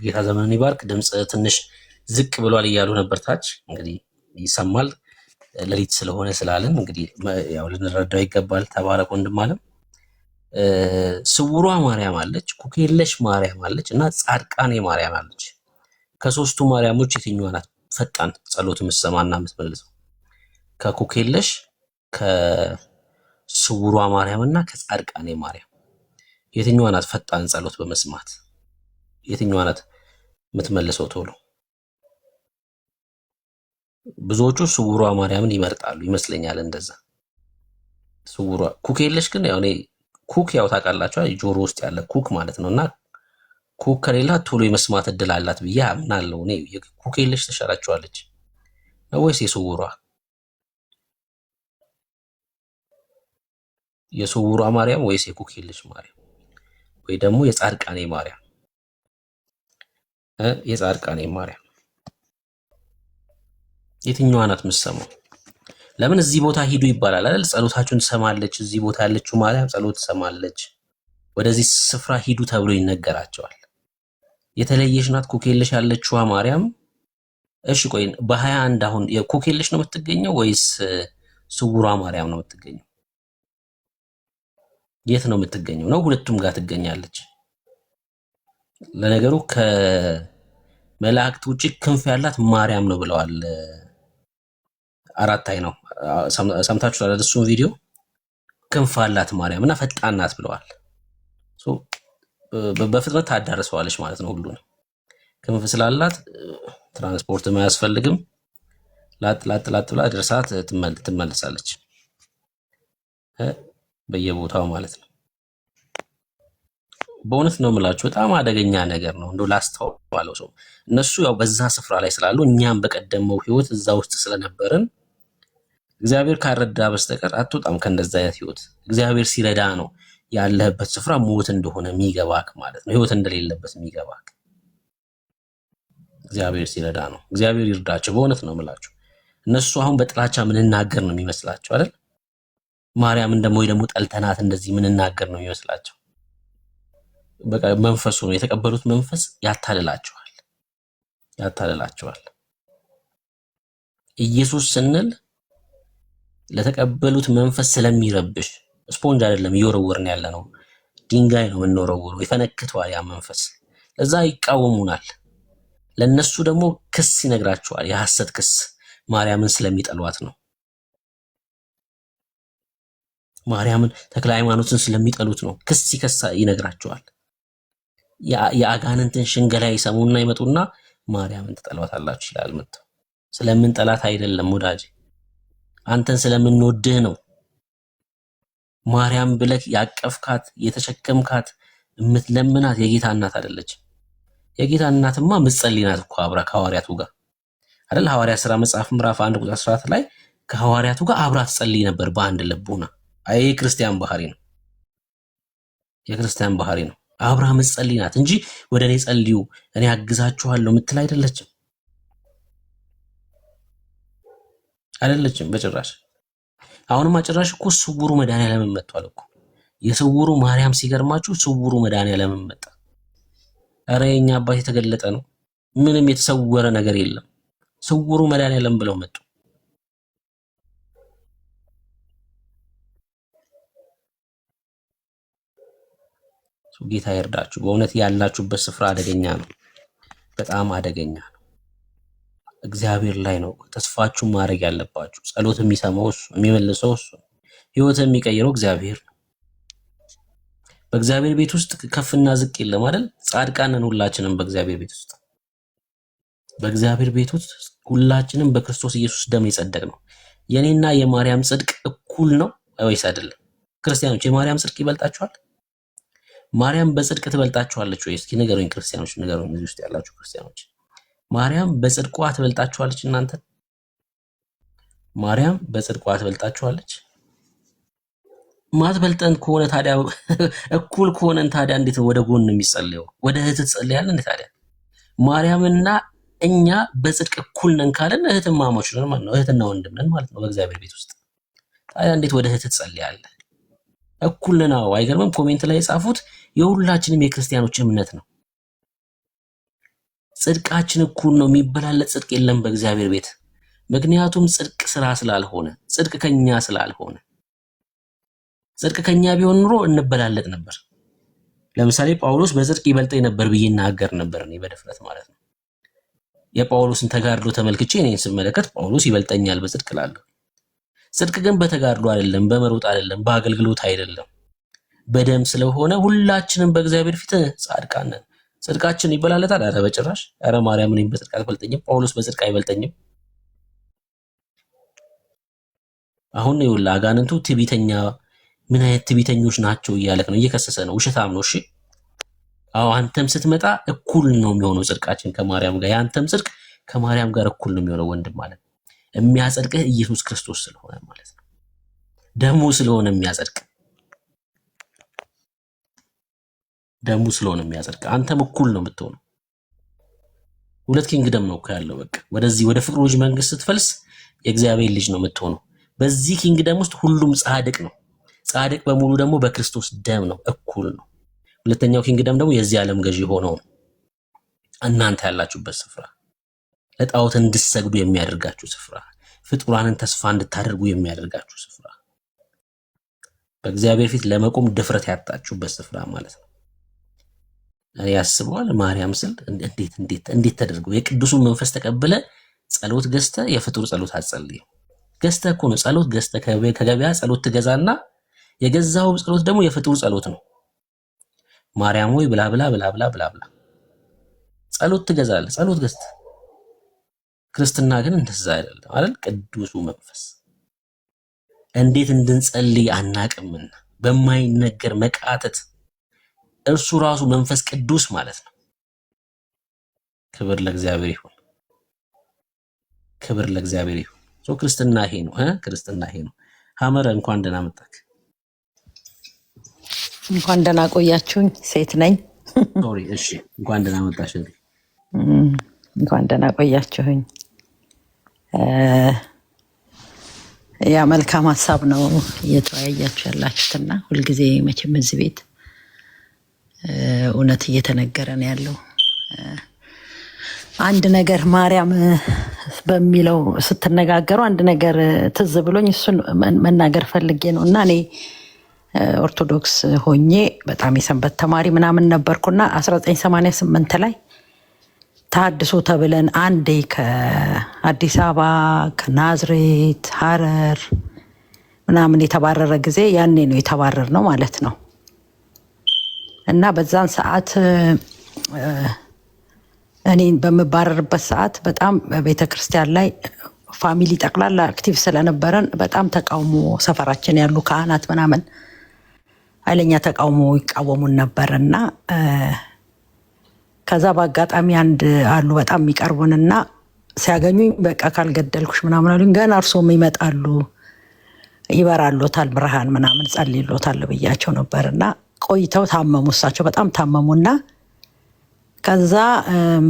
ጌታ ዘመንን ይባርክ። ድምፅ ትንሽ ዝቅ ብሏል እያሉ ነበር ታች። እንግዲህ ይሰማል ሌሊት ስለሆነ ስላለን እንግዲህ ያው ልንረዳው ይገባል። ተባረክ ወንድም አለም። ስውሯ ማርያም አለች፣ ኩክየለሽ ማርያም አለች እና ጻድቃኔ ማርያም አለች። ከሶስቱ ማርያሞች የትኛዋ ናት ፈጣን ጸሎት የምትሰማና የምትመልሰው? ከኩክየለሽ፣ ከስውሯ ማርያም እና ከጻድቃኔ ማርያም የትኛዋ ናት ፈጣን ጸሎት በመስማት? የትኛዋ ናት የምትመልሰው ቶሎ? ብዙዎቹ ስውሯ ማርያምን ይመርጣሉ ይመስለኛል። እንደዛ ስውሯ ኩክየለሽ ግን ያው እኔ ኩክ ያው ታውቃላችሁ ጆሮ ውስጥ ያለ ኩክ ማለት ነውና ኩክ ከሌላ ቶሎ የመስማት እድል አላት ብዬ አምናለሁ። እኔ ኩክየለሽ ተሻላችኋለች ነው ወይስ የስውሯ? የስውሯ ማርያም ወይስ የኩክየለሽ ማርያም ወይ ደግሞ የጻድቃኔ ማርያም? የጻድቃኔ ማርያም የትኛዋ ናት የምትሰማው? ለምን እዚህ ቦታ ሂዱ ይባላል አይደል? ጸሎታችሁን ትሰማለች። እዚህ ቦታ ያለችው ማርያም ጸሎት ትሰማለች፣ ወደዚህ ስፍራ ሂዱ ተብሎ ይነገራቸዋል። የተለየሽ ናት ኩክየለሽ ያለችዋ ማርያም። እሺ ቆይ በ21 አሁን የኩክየለሽ ነው የምትገኘው ወይስ ስውሯ ማርያም ነው የምትገኘው? የት ነው የምትገኘው? ነው ሁለቱም ጋር ትገኛለች። ለነገሩ ከመላእክት ውጪ ክንፍ ያላት ማርያም ነው ብለዋል። አራት አይ ነው ሰምታችኋል አይደል? እሱን ቪዲዮ ክንፍ አላት ማርያም እና ፈጣን ናት ብለዋል። በፍጥነት ታዳርሰዋለች ማለት ነው። ሁሉንም ክንፍ ስላላት ትራንስፖርት አያስፈልግም። ላጥ ብላ ደርሳት ትመለሳለች በየቦታው ማለት ነው። በእውነት ነው የምላችሁ በጣም አደገኛ ነገር ነው። እንደው ላስተዋለው ሰው እነሱ ያው በዛ ስፍራ ላይ ስላሉ እኛም በቀደመው ህይወት እዛ ውስጥ ስለነበርን እግዚአብሔር ካረዳ በስተቀር አትወጣም ከእንደዛ አይነት ህይወት። እግዚአብሔር ሲረዳ ነው ያለህበት ስፍራ ሞት እንደሆነ የሚገባክ ማለት ነው። ህይወት እንደሌለበት የሚገባክ እግዚአብሔር ሲረዳ ነው። እግዚአብሔር ይርዳቸው። በእውነት ነው የምላችሁ። እነሱ አሁን በጥላቻ ምንናገር ነው የሚመስላቸው አይደል? ማርያምን ደግሞ ወይ ደግሞ ጠልተናት እንደዚህ ምንናገር ነው የሚመስላቸው። በቃ መንፈሱ ነው የተቀበሉት መንፈስ ያታልላቸዋል። ኢየሱስ ስንል ለተቀበሉት መንፈስ ስለሚረብሽ ስፖንጅ አይደለም እየወረወርን ያለ ነው፣ ድንጋይ ነው የምንወረውረው። ይፈነክተዋል ያ መንፈስ። እዛ ይቃወሙናል። ለነሱ ደግሞ ክስ ይነግራቸዋል፣ የሐሰት ክስ ማርያምን ስለሚጠሏት ነው። ማርያምን ተክለ ሃይማኖትን ስለሚጠሉት ነው። ክስ ይነግራቸዋል። የአጋንንትን ሽንገላ ይሰሙና ይመጡና ማርያምን ትጠሏታላችሁ ይላል። መጥተው ስለምን ጠላት አይደለም ወዳጄ፣ አንተን ስለምንወድህ ነው። ማርያም ብለህ ያቀፍካት የተሸከምካት የምትለምናት የጌታ እናት አይደለች። የጌታ እናትማ ምጸልይ ናት እኮ አብራ ከሐዋርያቱ ጋር አይደል? ሐዋርያት ሥራ መጽሐፍ ምዕራፍ 1 ቁጥር 14 ላይ ከሐዋርያቱ ጋር አብራ ትጸልይ ነበር በአንድ ልቡና። አይ ክርስቲያን ባህሪ ነው፣ የክርስቲያን ባህሪ ነው። አብራ ምጸልይ ናት እንጂ ወደ እኔ ጸልዩ እኔ አግዛችኋለሁ ምትል አይደለችም፣ አይደለችም በጭራሽ። አሁንማ ጭራሽ እኮ ስውሩ መድኃኒዓለም መጥቷል እኮ። የስውሩ ማርያም ሲገርማችሁ፣ ስውሩ መድኃኒዓለም መጣ። ኧረ የኛ አባት የተገለጠ ነው፣ ምንም የተሰወረ ነገር የለም። ስውሩ መድኃኒዓለም ብለው መጡ። ጌታ ይርዳችሁ። በእውነት ያላችሁበት ስፍራ አደገኛ ነው፣ በጣም አደገኛ ነው። እግዚአብሔር ላይ ነው ተስፋችሁን ማድረግ ያለባችሁ። ጸሎት የሚሰማው እሱ፣ የሚመልሰው እሱ፣ ህይወት የሚቀይረው እግዚአብሔር ነው። በእግዚአብሔር ቤት ውስጥ ከፍና ዝቅ የለም አይደል? ጻድቃንን ሁላችንም በእግዚአብሔር ቤት ውስጥ በእግዚአብሔር ቤት ውስጥ ሁላችንም በክርስቶስ ኢየሱስ ደም የጸደቅ ነው። የኔና የማርያም ጽድቅ እኩል ነው ወይስ አይደለም? ክርስቲያኖች የማርያም ጽድቅ ይበልጣችኋል? ማርያም በጽድቅ ትበልጣችኋለች ወይ? እስኪ ንገሩኝ ክርስቲያኖች፣ ንገሩኝ እዚህ ውስጥ ያላችሁ ክርስቲያኖች። ማርያም በጽድቋ ትበልጣችኋለች እናንተ? ማርያም በጽድቋ ትበልጣችኋለች? ማትበልጠን ከሆነ ታዲያ እኩል ከሆነን ታዲያ እንዴት ወደ ጎን የሚጸልየው? ወደ እህት ትጸልያለህ እንዴ ታዲያ? ማርያምና እኛ በጽድቅ እኩል ነን ካለን እህትማማቾች ነን ማለት ነው። እህትና ወንድም ነን ማለት ነው በእግዚአብሔር ቤት ውስጥ። ታዲያ እንዴት ወደ እህት ትጸልያለህ? እኩል ነን። አዎ አይገርምም? ኮሜንት ላይ የጻፉት የሁላችንም የክርስቲያኖች እምነት ነው። ጽድቃችን እኩል ነው፣ የሚበላለጥ ጽድቅ የለም በእግዚአብሔር ቤት። ምክንያቱም ጽድቅ ስራ ስላልሆነ፣ ጽድቅ ከኛ ስላልሆነ። ጽድቅ ከኛ ቢሆን ኑሮ እንበላለጥ ነበር። ለምሳሌ ጳውሎስ በጽድቅ ይበልጠኝ ነበር ብዬ እናገር ነበር እኔ በድፍረት ማለት ነው። የጳውሎስን ተጋድሎ ተመልክቼ እኔን ስመለከት ጳውሎስ ይበልጠኛል በጽድቅ እላለሁ። ጽድቅ ግን በተጋድሎ አይደለም፣ በመሮጥ አይደለም፣ በአገልግሎት አይደለም፣ በደም ስለሆነ ሁላችንም በእግዚአብሔር ፊት ጻድቃን ነን። ጽድቃችን ይበላለጣል? ኧረ በጭራሽ። ኧረ ማርያም እኔን በጽድቅ አትበልጠኝም፣ ጳውሎስ በጽድቅ አይበልጠኝም። አሁን ይኸውልህ አጋንንቱ ትዕቢተኛ፣ ምን አይነት ትዕቢተኞች ናቸው እያለክ ነው፣ እየከሰሰ ነው። ውሸታም ነው። እሺ አዎ አንተም ስትመጣ እኩል ነው የሚሆነው ጽድቃችን ከማርያም ጋር። የአንተም ጽድቅ ከማርያም ጋር እኩል ነው የሚሆነው ወንድም ማለት ነው። የሚያጸድቅህ ኢየሱስ ክርስቶስ ስለሆነ ማለት ነው። ደሙ ስለሆነ የሚያጸድቅ ደሙ ስለሆነ የሚያጸድቅ አንተም እኩል ነው የምትሆነው። ሁለት ኪንግደም ነው እኮ ያለው። በቃ ወደዚህ ወደ ፍቅሩ ልጅ መንግስት ስትፈልስ የእግዚአብሔር ልጅ ነው የምትሆነው። በዚህ ኪንግደም ውስጥ ሁሉም ጻድቅ ነው። ጻድቅ በሙሉ ደግሞ በክርስቶስ ደም ነው፣ እኩል ነው። ሁለተኛው ኪንግደም ደግሞ የዚህ ዓለም ገዢ ሆነው ነው። እናንተ ያላችሁበት ስፍራ ለጣዖት እንድትሰግዱ የሚያደርጋችሁ ስፍራ፣ ፍጡራንን ተስፋ እንድታደርጉ የሚያደርጋችሁ ስፍራ፣ በእግዚአብሔር ፊት ለመቆም ድፍረት ያጣችሁበት ስፍራ ማለት ነው። እኔ ያስበዋል ማርያም ስል እንዴት ተደርገው የቅዱሱን መንፈስ ተቀብለ ጸሎት ገዝተ የፍጡር ጸሎት አትጸልይ። ገዝተ እኮ ነው ጸሎት ገዝተ ከገበያ ጸሎት ትገዛና የገዛው ጸሎት ደግሞ የፍጡር ጸሎት ነው። ማርያም ሆይ ብላ ብላ ብላ ብላ ብላ ብላ ጸሎት ትገዛለህ፣ ጸሎት ገዝተ። ክርስትና ግን እንደዛ አይደለም አይደል? ቅዱሱ መንፈስ እንዴት እንድንጸልይ አናቅምና በማይነገር መቃተት እርሱ ራሱ መንፈስ ቅዱስ ማለት ነው። ክብር ለእግዚአብሔር ይሁን፣ ክብር ለእግዚአብሔር ይሁን። ክርስትና ይሄ ነው። ክርስትና ይሄ ነው። ሐመረ እንኳን ደህና መጣክ። እንኳን ደህና ቆያችሁኝ። ሴት ነኝ። ሶሪ። እሺ እንኳን ደህና መጣሽ። እንኳን ደህና ቆያችሁኝ። ያ መልካም ሀሳብ ነው እየተወያያችሁ ያላችሁትና ሁልጊዜ መቼም እዚህ ቤት እውነት እየተነገረ ነው ያለው። አንድ ነገር ማርያም በሚለው ስትነጋገሩ አንድ ነገር ትዝ ብሎኝ እሱን መናገር ፈልጌ ነው እና እኔ ኦርቶዶክስ ሆኜ በጣም የሰንበት ተማሪ ምናምን ነበርኩና 1988 ላይ ታድሶ ተብለን አንዴ ከአዲስ አበባ ከናዝሬት ሐረር ምናምን የተባረረ ጊዜ ያኔ ነው የተባረር ነው ማለት ነው። እና በዛን ሰዓት እኔ በምባረርበት ሰዓት በጣም ቤተክርስቲያን ላይ ፋሚሊ ጠቅላላ አክቲቭ ስለነበረን በጣም ተቃውሞ ሰፈራችን ያሉ ካህናት ምናምን ኃይለኛ ተቃውሞ ይቃወሙን ነበርና ከዛ በአጋጣሚ አንድ አሉ በጣም የሚቀርቡንና ሲያገኙኝ በቃ ካልገደልኩሽ ምናምን አሉኝ። ገና እርሶም ይመጣሉ ይበራሎታል ብርሃን ምናምን ጸልይሎታል ብያቸው ነበርና ቆይተው ታመሙ። እሳቸው በጣም ታመሙና ከዛ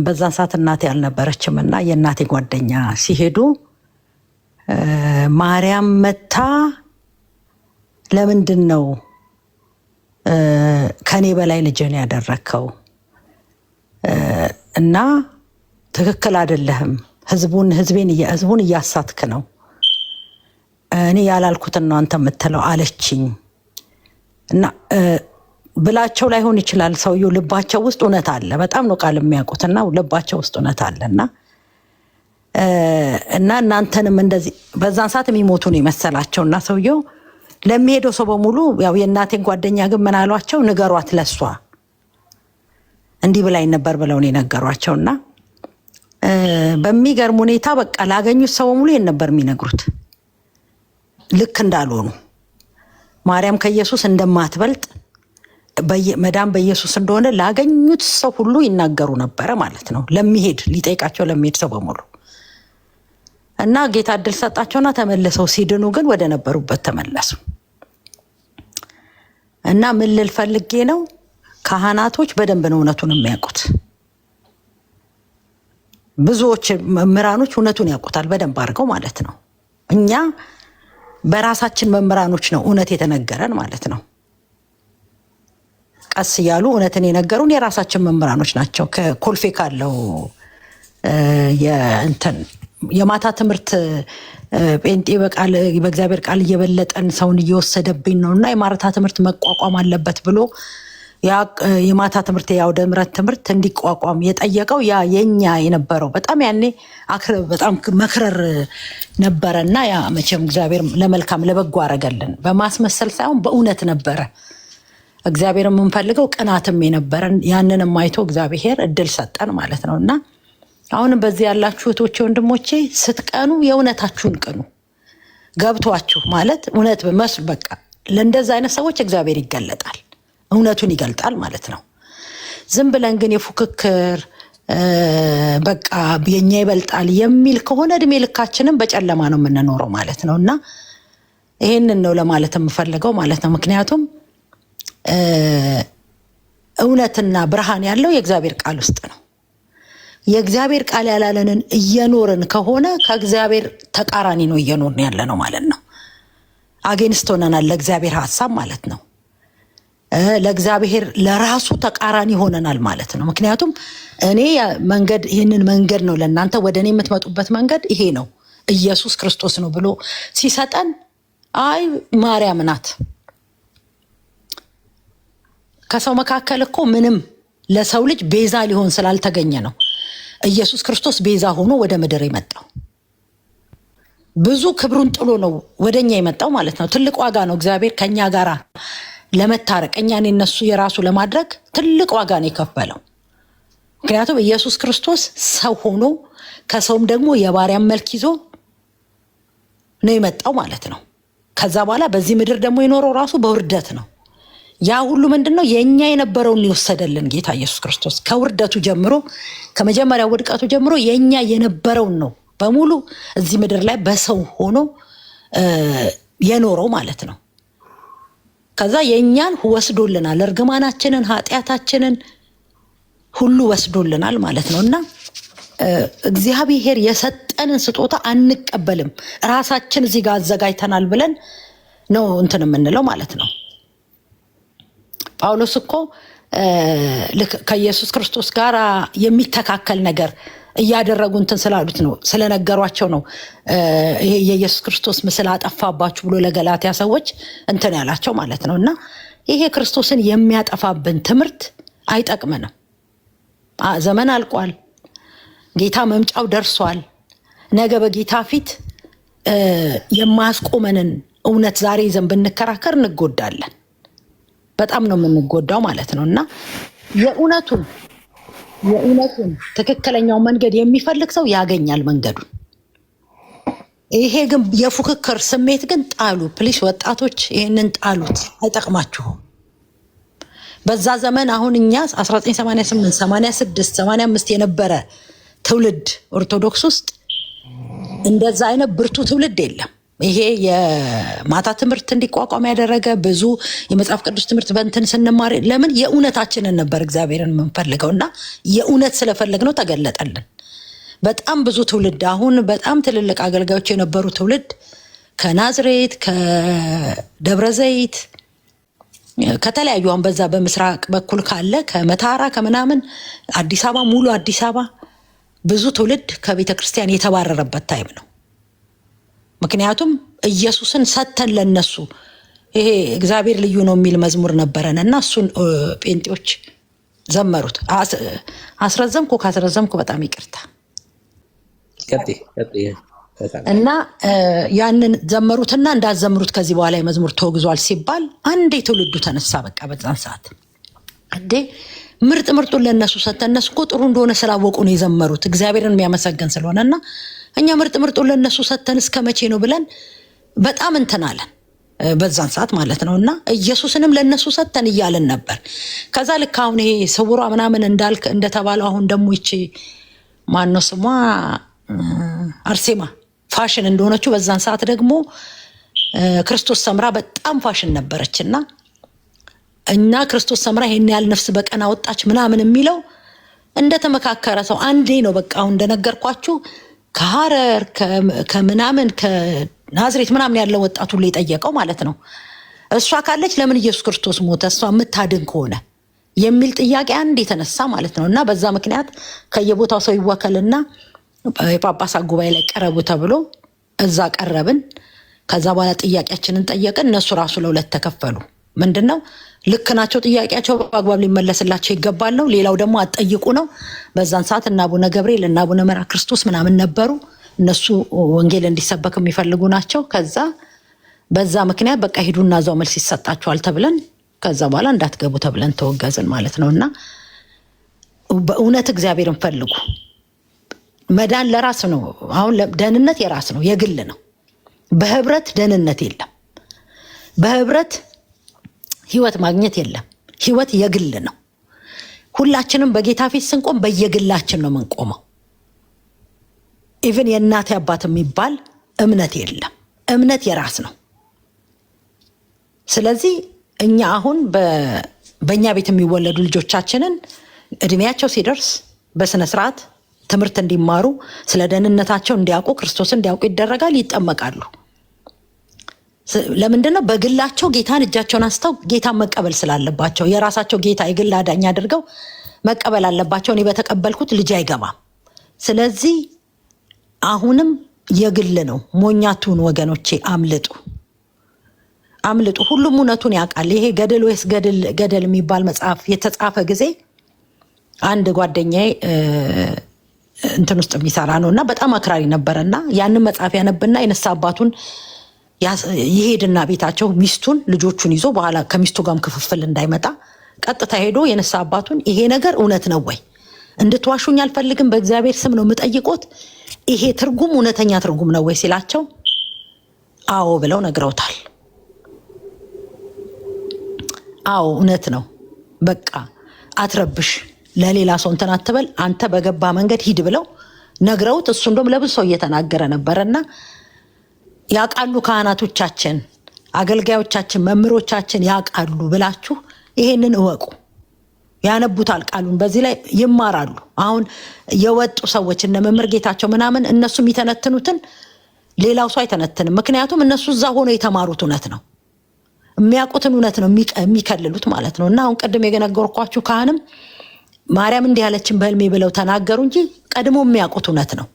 በዛን ሰዓት እናቴ አልነበረችም እና የእናቴ ጓደኛ ሲሄዱ ማርያም መታ ለምንድን ነው ከኔ በላይ ልጅን ያደረከው እና ትክክል አይደለህም፣ ህዝቡን እያሳትክ ነው፣ እኔ ያላልኩትን ነው አንተ የምትለው አለችኝ። እና ብላቸው ላይሆን ይችላል ሰውየው ልባቸው ውስጥ እውነት አለ። በጣም ነው ቃል የሚያውቁትና ልባቸው ውስጥ እውነት አለና እና እናንተንም እንደዚህ በዛን ሰዓት የሚሞቱ ነው የመሰላቸውና ሰውየው ለሚሄደው ሰው በሙሉ ያው የእናቴን ጓደኛ ግን ምን አሏቸው፣ ንገሯት ለሷ እንዲህ ብላኝ ነበር ብለው ነው የነገሯቸውና በሚገርም ሁኔታ በቃ ላገኙት ሰው በሙሉ ይሄን ነበር የሚነግሩት፣ ልክ እንዳልሆኑ ማርያም ከኢየሱስ እንደማትበልጥ መዳም በኢየሱስ እንደሆነ ላገኙት ሰው ሁሉ ይናገሩ ነበረ ማለት ነው። ሊጠይቃቸው ለሚሄድ ሰው በሙሉ እና ጌታ እድል ሰጣቸውና ተመለሰው ሲድኑ ግን ወደ ነበሩበት ተመለሱ። እና ምን ልል ፈልጌ ነው፣ ካህናቶች በደንብ ነው እውነቱን የሚያውቁት። ብዙዎች መምህራኖች እውነቱን ያውቁታል በደንብ አድርገው ማለት ነው። እኛ በራሳችን መምህራኖች ነው እውነት የተነገረን ማለት ነው። ቀስ እያሉ እውነትን የነገሩን የራሳችን መምህራኖች ናቸው። ከኮልፌ ካለው የማታ ትምህርት ጴንጤ በእግዚአብሔር ቃል እየበለጠን ሰውን እየወሰደብኝ ነው እና የማታ ትምህርት መቋቋም አለበት ብሎ የማታ ትምህርት የአውደ ምሕረት ትምህርት እንዲቋቋም የጠየቀው ያ የኛ የነበረው በጣም ያኔ በጣም መክረር ነበረና ያ መቼም እግዚአብሔር ለመልካም ለበጎ አረገልን። በማስመሰል ሳይሆን በእውነት ነበረ እግዚአብሔር የምንፈልገው ቅናትም የነበረን ያንንም አይቶ እግዚአብሔር እድል ሰጠን ማለት ነው። እና አሁንም በዚህ ያላችሁ እህቶቼ ወንድሞቼ ስትቀኑ የእውነታችሁን ቅኑ። ገብቷችሁ ማለት እውነት መስሉ በቃ ለእንደዛ አይነት ሰዎች እግዚአብሔር ይገለጣል፣ እውነቱን ይገልጣል ማለት ነው። ዝም ብለን ግን የፉክክር በቃ የኛ ይበልጣል የሚል ከሆነ እድሜ ልካችንም በጨለማ ነው የምንኖረው ማለት ነው። እና ይሄንን ነው ለማለት የምፈልገው ማለት ነው። ምክንያቱም እውነትና ብርሃን ያለው የእግዚአብሔር ቃል ውስጥ ነው። የእግዚአብሔር ቃል ያላለንን እየኖርን ከሆነ ከእግዚአብሔር ተቃራኒ ነው እየኖርን ያለ ነው ማለት ነው። አጌንስት ሆነናል ለእግዚአብሔር ሀሳብ ማለት ነው። ለእግዚአብሔር ለራሱ ተቃራኒ ሆነናል ማለት ነው። ምክንያቱም እኔ ይህንን መንገድ ነው ለእናንተ ወደ እኔ የምትመጡበት መንገድ ይሄ ነው ኢየሱስ ክርስቶስ ነው ብሎ ሲሰጠን አይ ማርያም ናት ከሰው መካከል እኮ ምንም ለሰው ልጅ ቤዛ ሊሆን ስላልተገኘ ነው ኢየሱስ ክርስቶስ ቤዛ ሆኖ ወደ ምድር የመጣው። ብዙ ክብሩን ጥሎ ነው ወደኛ የመጣው ማለት ነው። ትልቅ ዋጋ ነው እግዚአብሔር ከኛ ጋር ለመታረቅ እኛን የነሱ የራሱ ለማድረግ ትልቅ ዋጋ ነው የከፈለው። ምክንያቱም ኢየሱስ ክርስቶስ ሰው ሆኖ ከሰውም ደግሞ የባሪያን መልክ ይዞ ነው የመጣው ማለት ነው። ከዛ በኋላ በዚህ ምድር ደግሞ የኖረው ራሱ በውርደት ነው። ያ ሁሉ ምንድነው የኛ የነበረውን ይወሰደልን ጌታ ኢየሱስ ክርስቶስ ከውርደቱ ጀምሮ ከመጀመሪያው ውድቀቱ ጀምሮ የኛ የነበረውን ነው በሙሉ እዚህ ምድር ላይ በሰው ሆኖ የኖረው ማለት ነው። ከዛ የኛን ወስዶልናል፣ እርግማናችንን ኃጢአታችንን ሁሉ ወስዶልናል ማለት ነው። እና እግዚአብሔር የሰጠንን ስጦታ አንቀበልም፣ ራሳችን እዚህ ጋር አዘጋጅተናል ብለን ነው እንትን የምንለው ማለት ነው። ጳውሎስ እኮ ከኢየሱስ ክርስቶስ ጋር የሚተካከል ነገር እያደረጉ እንትን ስላሉት ነው፣ ስለነገሯቸው ነው። ይሄ የኢየሱስ ክርስቶስ ምስል አጠፋባችሁ ብሎ ለገላትያ ሰዎች እንትን ያላቸው ማለት ነው። እና ይሄ ክርስቶስን የሚያጠፋብን ትምህርት አይጠቅምንም። ዘመን አልቋል። ጌታ መምጫው ደርሷል። ነገ በጌታ ፊት የማያስቆመንን እውነት ዛሬ ይዘን ብንከራከር እንጎዳለን። በጣም ነው የምንጎዳው ማለት ነው። እና የእውነቱን ትክክለኛው መንገድ የሚፈልግ ሰው ያገኛል መንገዱን። ይሄ ግን የፉክክር ስሜት ግን ጣሉ ፕሊስ፣ ወጣቶች ይህንን ጣሉት፣ አይጠቅማችሁም። በዛ ዘመን አሁን እኛ 1988 86 85 የነበረ ትውልድ ኦርቶዶክስ ውስጥ እንደዛ አይነት ብርቱ ትውልድ የለም። ይሄ የማታ ትምህርት እንዲቋቋም ያደረገ ብዙ የመጽሐፍ ቅዱስ ትምህርት በእንትን ስንማር ለምን የእውነታችንን ነበር እግዚአብሔርን የምንፈልገው እና የእውነት ስለፈለግነው ተገለጠልን። በጣም ብዙ ትውልድ አሁን በጣም ትልልቅ አገልጋዮች የነበሩ ትውልድ ከናዝሬት ከደብረ ዘይት ከተለያዩ አሁን በዛ በምስራቅ በኩል ካለ ከመታራ ከምናምን አዲስ አበባ ሙሉ አዲስ አበባ ብዙ ትውልድ ከቤተ ክርስቲያን የተባረረበት ታይም ነው። ምክንያቱም ኢየሱስን ሰተን ለነሱ ይሄ እግዚአብሔር ልዩ ነው የሚል መዝሙር ነበረን እና እሱን ጴንጤዎች ዘመሩት። ካስረዘምኩ በጣም ይቅርታ እና ያንን ዘመሩትና እንዳዘምሩት ከዚህ በኋላ የመዝሙር ተወግዟል ሲባል አንዴ ትውልዱ ተነሳ። በቃ በዛን ሰዓት እንዴ ምርጡን ለነሱ ሰተን እነሱ እኮ ጥሩ እንደሆነ ስላወቁ ነው የዘመሩት እግዚአብሔርን የሚያመሰግን ስለሆነና እኛ ምርጡን ለነሱ ሰተን እስከ መቼ ነው ብለን በጣም እንትናለን በዛን ሰዓት ማለት ነውና ኢየሱስንም ለነሱ ሰተን እያለን ነበር። ከዛ ልክ አሁን ይሄ ስውሯ ምናምን እንዳልክ እንደተባለው አሁን ደግሞ ይቺ ማነው ስሟ አርሴማ ፋሽን እንደሆነችው በዛን ሰዓት ደግሞ ክርስቶስ ሰምራ በጣም ፋሽን ነበረችና እና ክርስቶስ ሰምራ ይሄን ያህል ነፍስ በቀን አወጣች ምናምን የሚለው እንደተመካከረ ሰው አንዴ ነው በቃ አሁን እንደነገርኳችሁ ከሐረር ከምናምን ከናዝሬት ምናምን ያለው ወጣቱ ላይ ጠየቀው ማለት ነው። እሷ ካለች ለምን ኢየሱስ ክርስቶስ ሞተ እሷ የምታድን ከሆነ የሚል ጥያቄ አንዴ የተነሳ ማለት ነው። እና በዛ ምክንያት ከየቦታው ሰው ይወከልና የጳጳሳት ጉባኤ ላይ ቀረቡ ተብሎ እዛ ቀረብን። ከዛ በኋላ ጥያቄያችንን ጠየቅን። እነሱ ራሱ ለሁለት ተከፈሉ። ምንድነው ልክ ናቸው፣ ጥያቄያቸው በአግባብ ሊመለስላቸው ይገባል ነው። ሌላው ደግሞ አትጠይቁ ነው። በዛን ሰዓት እና አቡነ ገብርኤል እና አቡነ መርዓ ክርስቶስ ምናምን ነበሩ። እነሱ ወንጌል እንዲሰበክ የሚፈልጉ ናቸው። ከዛ በዛ ምክንያት በቃ ሂዱና እዛው መልስ ይሰጣቸዋል ተብለን ከዛ በኋላ እንዳትገቡ ተብለን ተወገዝን ማለት ነው። እና በእውነት እግዚአብሔርን ፈልጉ። መዳን ለራስ ነው። አሁን ደህንነት የራስ ነው፣ የግል ነው። በህብረት ደህንነት የለም። በህብረት ህይወት ማግኘት የለም። ህይወት የግል ነው። ሁላችንም በጌታ ፊት ስንቆም በየግላችን ነው የምንቆመው። ኢቭን የእናት አባት የሚባል እምነት የለም። እምነት የራስ ነው። ስለዚህ እኛ አሁን በእኛ ቤት የሚወለዱ ልጆቻችንን እድሜያቸው ሲደርስ በስነ ስርዓት ትምህርት እንዲማሩ ስለ ደህንነታቸው እንዲያውቁ ክርስቶስን እንዲያውቁ ይደረጋል፣ ይጠመቃሉ። ለምንድነው? በግላቸው ጌታን እጃቸውን አንስተው ጌታን መቀበል ስላለባቸው የራሳቸው ጌታ የግል አዳኝ አድርገው መቀበል አለባቸው። እኔ በተቀበልኩት ልጅ አይገባም። ስለዚህ አሁንም የግል ነው። ሞኛቱን ወገኖቼ አምልጡ። ሁሉም እውነቱን ያውቃል። ይሄ ገደል ወይስ ገደል የሚባል መጽሐፍ የተጻፈ ጊዜ አንድ ጓደኛዬ እንትን ውስጥ የሚሰራ ነው እና በጣም አክራሪ ነበረና ያንን መጽሐፍ ያነብና የነሳ አባቱን ይሄድና ቤታቸው ሚስቱን ልጆቹን ይዞ በኋላ ከሚስቱ ጋርም ክፍፍል እንዳይመጣ ቀጥታ ሄዶ የነሳ አባቱን ይሄ ነገር እውነት ነው ወይ? እንድትዋሹኝ አልፈልግም፣ በእግዚአብሔር ስም ነው የምጠይቆት፣ ይሄ ትርጉም እውነተኛ ትርጉም ነው ወይ ሲላቸው አዎ ብለው ነግረውታል። አዎ እውነት ነው፣ በቃ አትረብሽ፣ ለሌላ ሰው እንትን አትበል፣ አንተ በገባ መንገድ ሂድ ብለው ነግረውት እሱ እንደውም ለብዙ ሰው እየተናገረ ነበረና ያውቃሉ ካህናቶቻችን፣ አገልጋዮቻችን፣ መምህሮቻችን ያውቃሉ ብላችሁ ይሄንን እወቁ። ያነቡታል ቃሉን፣ በዚህ ላይ ይማራሉ። አሁን የወጡ ሰዎች እነ መምህር ጌታቸው ምናምን እነሱ የሚተነትኑትን ሌላው ሰው አይተነትንም። ምክንያቱም እነሱ እዛ ሆኖ የተማሩት እውነት ነው፣ የሚያውቁትን እውነት ነው የሚከልሉት ማለት ነው። እና አሁን ቅድም የነገርኳችሁ ካህንም ማርያም እንዲህ ያለችን በህልሜ ብለው ተናገሩ እንጂ ቀድሞ የሚያውቁት እውነት ነው።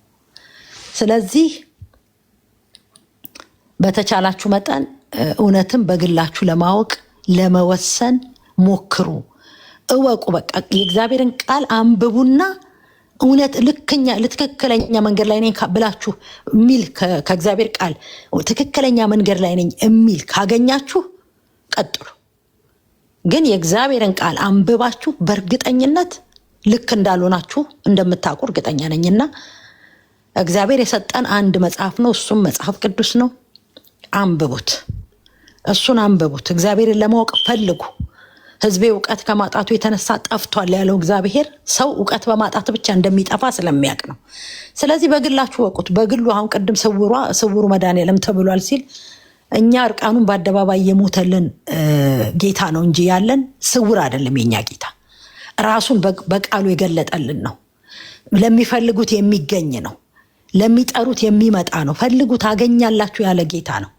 ስለዚህ በተቻላችሁ መጠን እውነትን በግላችሁ ለማወቅ ለመወሰን ሞክሩ፣ እወቁ። በቃ የእግዚአብሔርን ቃል አንብቡና እውነት ትክክለኛ መንገድ ላይ ነኝ ብላችሁ የሚል ከእግዚአብሔር ቃል ትክክለኛ መንገድ ላይ ነኝ የሚል ካገኛችሁ ቀጥሉ። ግን የእግዚአብሔርን ቃል አንብባችሁ በእርግጠኝነት ልክ እንዳልሆናችሁ እንደምታውቁ እርግጠኛ ነኝና እግዚአብሔር የሰጠን አንድ መጽሐፍ ነው፣ እሱም መጽሐፍ ቅዱስ ነው። አንብቡት፣ እሱን አንብቡት። እግዚአብሔርን ለማወቅ ፈልጉ። ህዝቤ እውቀት ከማጣቱ የተነሳ ጠፍቷል ያለው እግዚአብሔር ሰው እውቀት በማጣት ብቻ እንደሚጠፋ ስለሚያውቅ ነው። ስለዚህ በግላችሁ ወቁት። በግሉ አሁን ቅድም ስውሩ መድኃኒዓለም ተብሏል ሲል እኛ እርቃኑን በአደባባይ የሞተልን ጌታ ነው እንጂ ያለን ስውር አይደለም። የኛ ጌታ ራሱን በቃሉ የገለጠልን ነው። ለሚፈልጉት የሚገኝ ነው። ለሚጠሩት የሚመጣ ነው። ፈልጉ ታገኛላችሁ ያለ ጌታ ነው።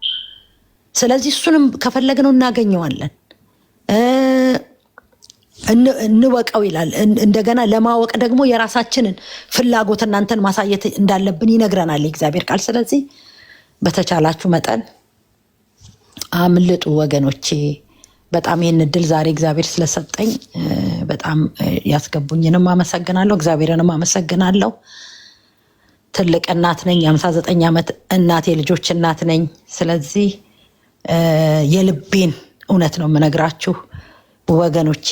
ስለዚህ እሱንም ከፈለግነው እናገኘዋለን። እንወቀው ይላል። እንደገና ለማወቅ ደግሞ የራሳችንን ፍላጎት እናንተን ማሳየት እንዳለብን ይነግረናል የእግዚአብሔር ቃል። ስለዚህ በተቻላችሁ መጠን አምልጡ ወገኖቼ። በጣም ይህን እድል ዛሬ እግዚአብሔር ስለሰጠኝ በጣም ያስገቡኝንም አመሰግናለሁ፣ እግዚአብሔርንም አመሰግናለሁ። ትልቅ እናት ነኝ፣ 59 ዓመት እናት የልጆች እናት ነኝ። ስለዚህ የልቤን እውነት ነው የምነግራችሁ ወገኖቼ።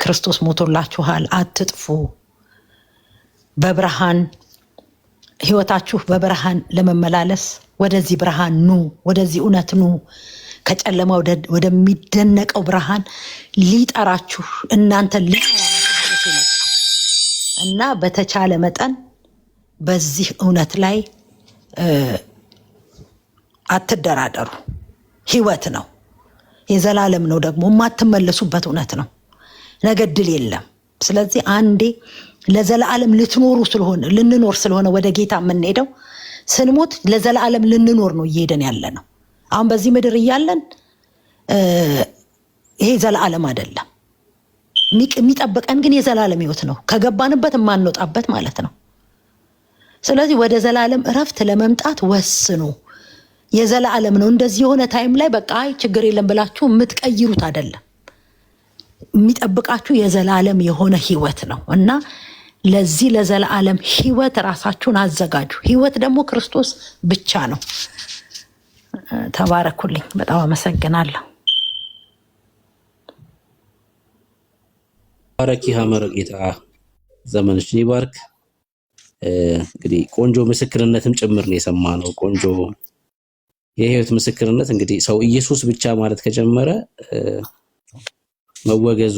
ክርስቶስ ሞቶላችኋል፣ አትጥፉ። በብርሃን ህይወታችሁ በብርሃን ለመመላለስ ወደዚህ ብርሃን ኑ፣ ወደዚህ እውነት ኑ። ከጨለማ ወደሚደነቀው ብርሃን ሊጠራችሁ እናንተን ሊጠራችሁ እና በተቻለ መጠን በዚህ እውነት ላይ አትደራደሩ። ህይወት ነው፣ የዘላለም ነው፣ ደግሞ የማትመለሱበት እውነት ነው። ነገ ድል የለም። ስለዚህ አንዴ ለዘላለም ልንኖር ስለሆነ ወደ ጌታ የምንሄደው ስንሞት ለዘላለም ልንኖር ነው እየሄደን ያለ ነው። አሁን በዚህ ምድር እያለን ይሄ ዘላለም አይደለም። የሚጠብቀን ግን የዘላለም ህይወት ነው፣ ከገባንበት የማንወጣበት ማለት ነው። ስለዚህ ወደ ዘላለም እረፍት ለመምጣት ወስኑ። የዘላለም ነው። እንደዚህ የሆነ ታይም ላይ በቃ ችግር የለም ብላችሁ የምትቀይሩት አይደለም። የሚጠብቃችሁ የዘላለም የሆነ ህይወት ነው እና ለዚህ ለዘላለም ህይወት ራሳችሁን አዘጋጁ። ህይወት ደግሞ ክርስቶስ ብቻ ነው። ተባረኩልኝ። በጣም አመሰግናለሁ። ባረኪ ሀመር ጌታ ዘመንሽን ይባርክ። እንግዲህ ቆንጆ ምስክርነትም ጭምር ነው የሰማነው። ቆንጆ የህይወት ምስክርነት። እንግዲህ ሰው ኢየሱስ ብቻ ማለት ከጀመረ መወገዙ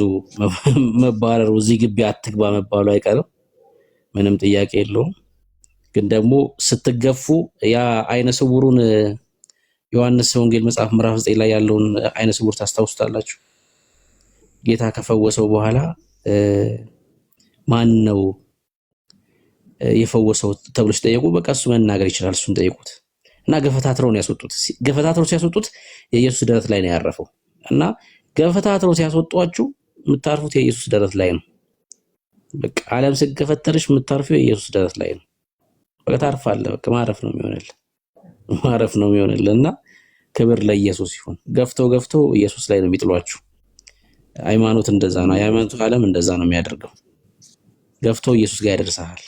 መባረሩ እዚህ ግቢ አትግባ መባሉ አይቀርም፣ ምንም ጥያቄ የለውም። ግን ደግሞ ስትገፉ ያ አይነ ስውሩን ዮሐንስ ወንጌል መጽሐፍ ምዕራፍ 9 ላይ ያለውን አይነ ስውር ታስታውሱታላችሁ። ጌታ ከፈወሰው በኋላ ማን ነው የፈወሰው ተብሎ ሲጠየቁ በቃ እሱ መናገር ይችላል፣ እሱን ጠይቁት እና ገፈታትረው ነው ያስወጡት። ገፈታትረው ሲያስወጡት የኢየሱስ ደረት ላይ ነው ያረፈው እና ገፈታትረው ሲያስወጧችሁ የምታርፉት የኢየሱስ ደረት ላይ ነው። በቃ ዓለም ሲገፈተርሽ የምታርፊው የኢየሱስ ደረት ላይ ነው። በቃ ታርፋለህ። በቃ ማረፍ ነው የሚሆንልህ እና ክብር ለኢየሱስ ይሁን። ገፍተው ኢየሱስ ላይ ነው የሚጥሏችሁ። ሃይማኖት እንደዛ ነው። የሃይማኖት ዓለም እንደዛ ነው የሚያደርገው። ገፍተው ኢየሱስ ጋር ያደርሳል።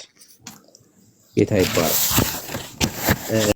ጌታ ይባረክ።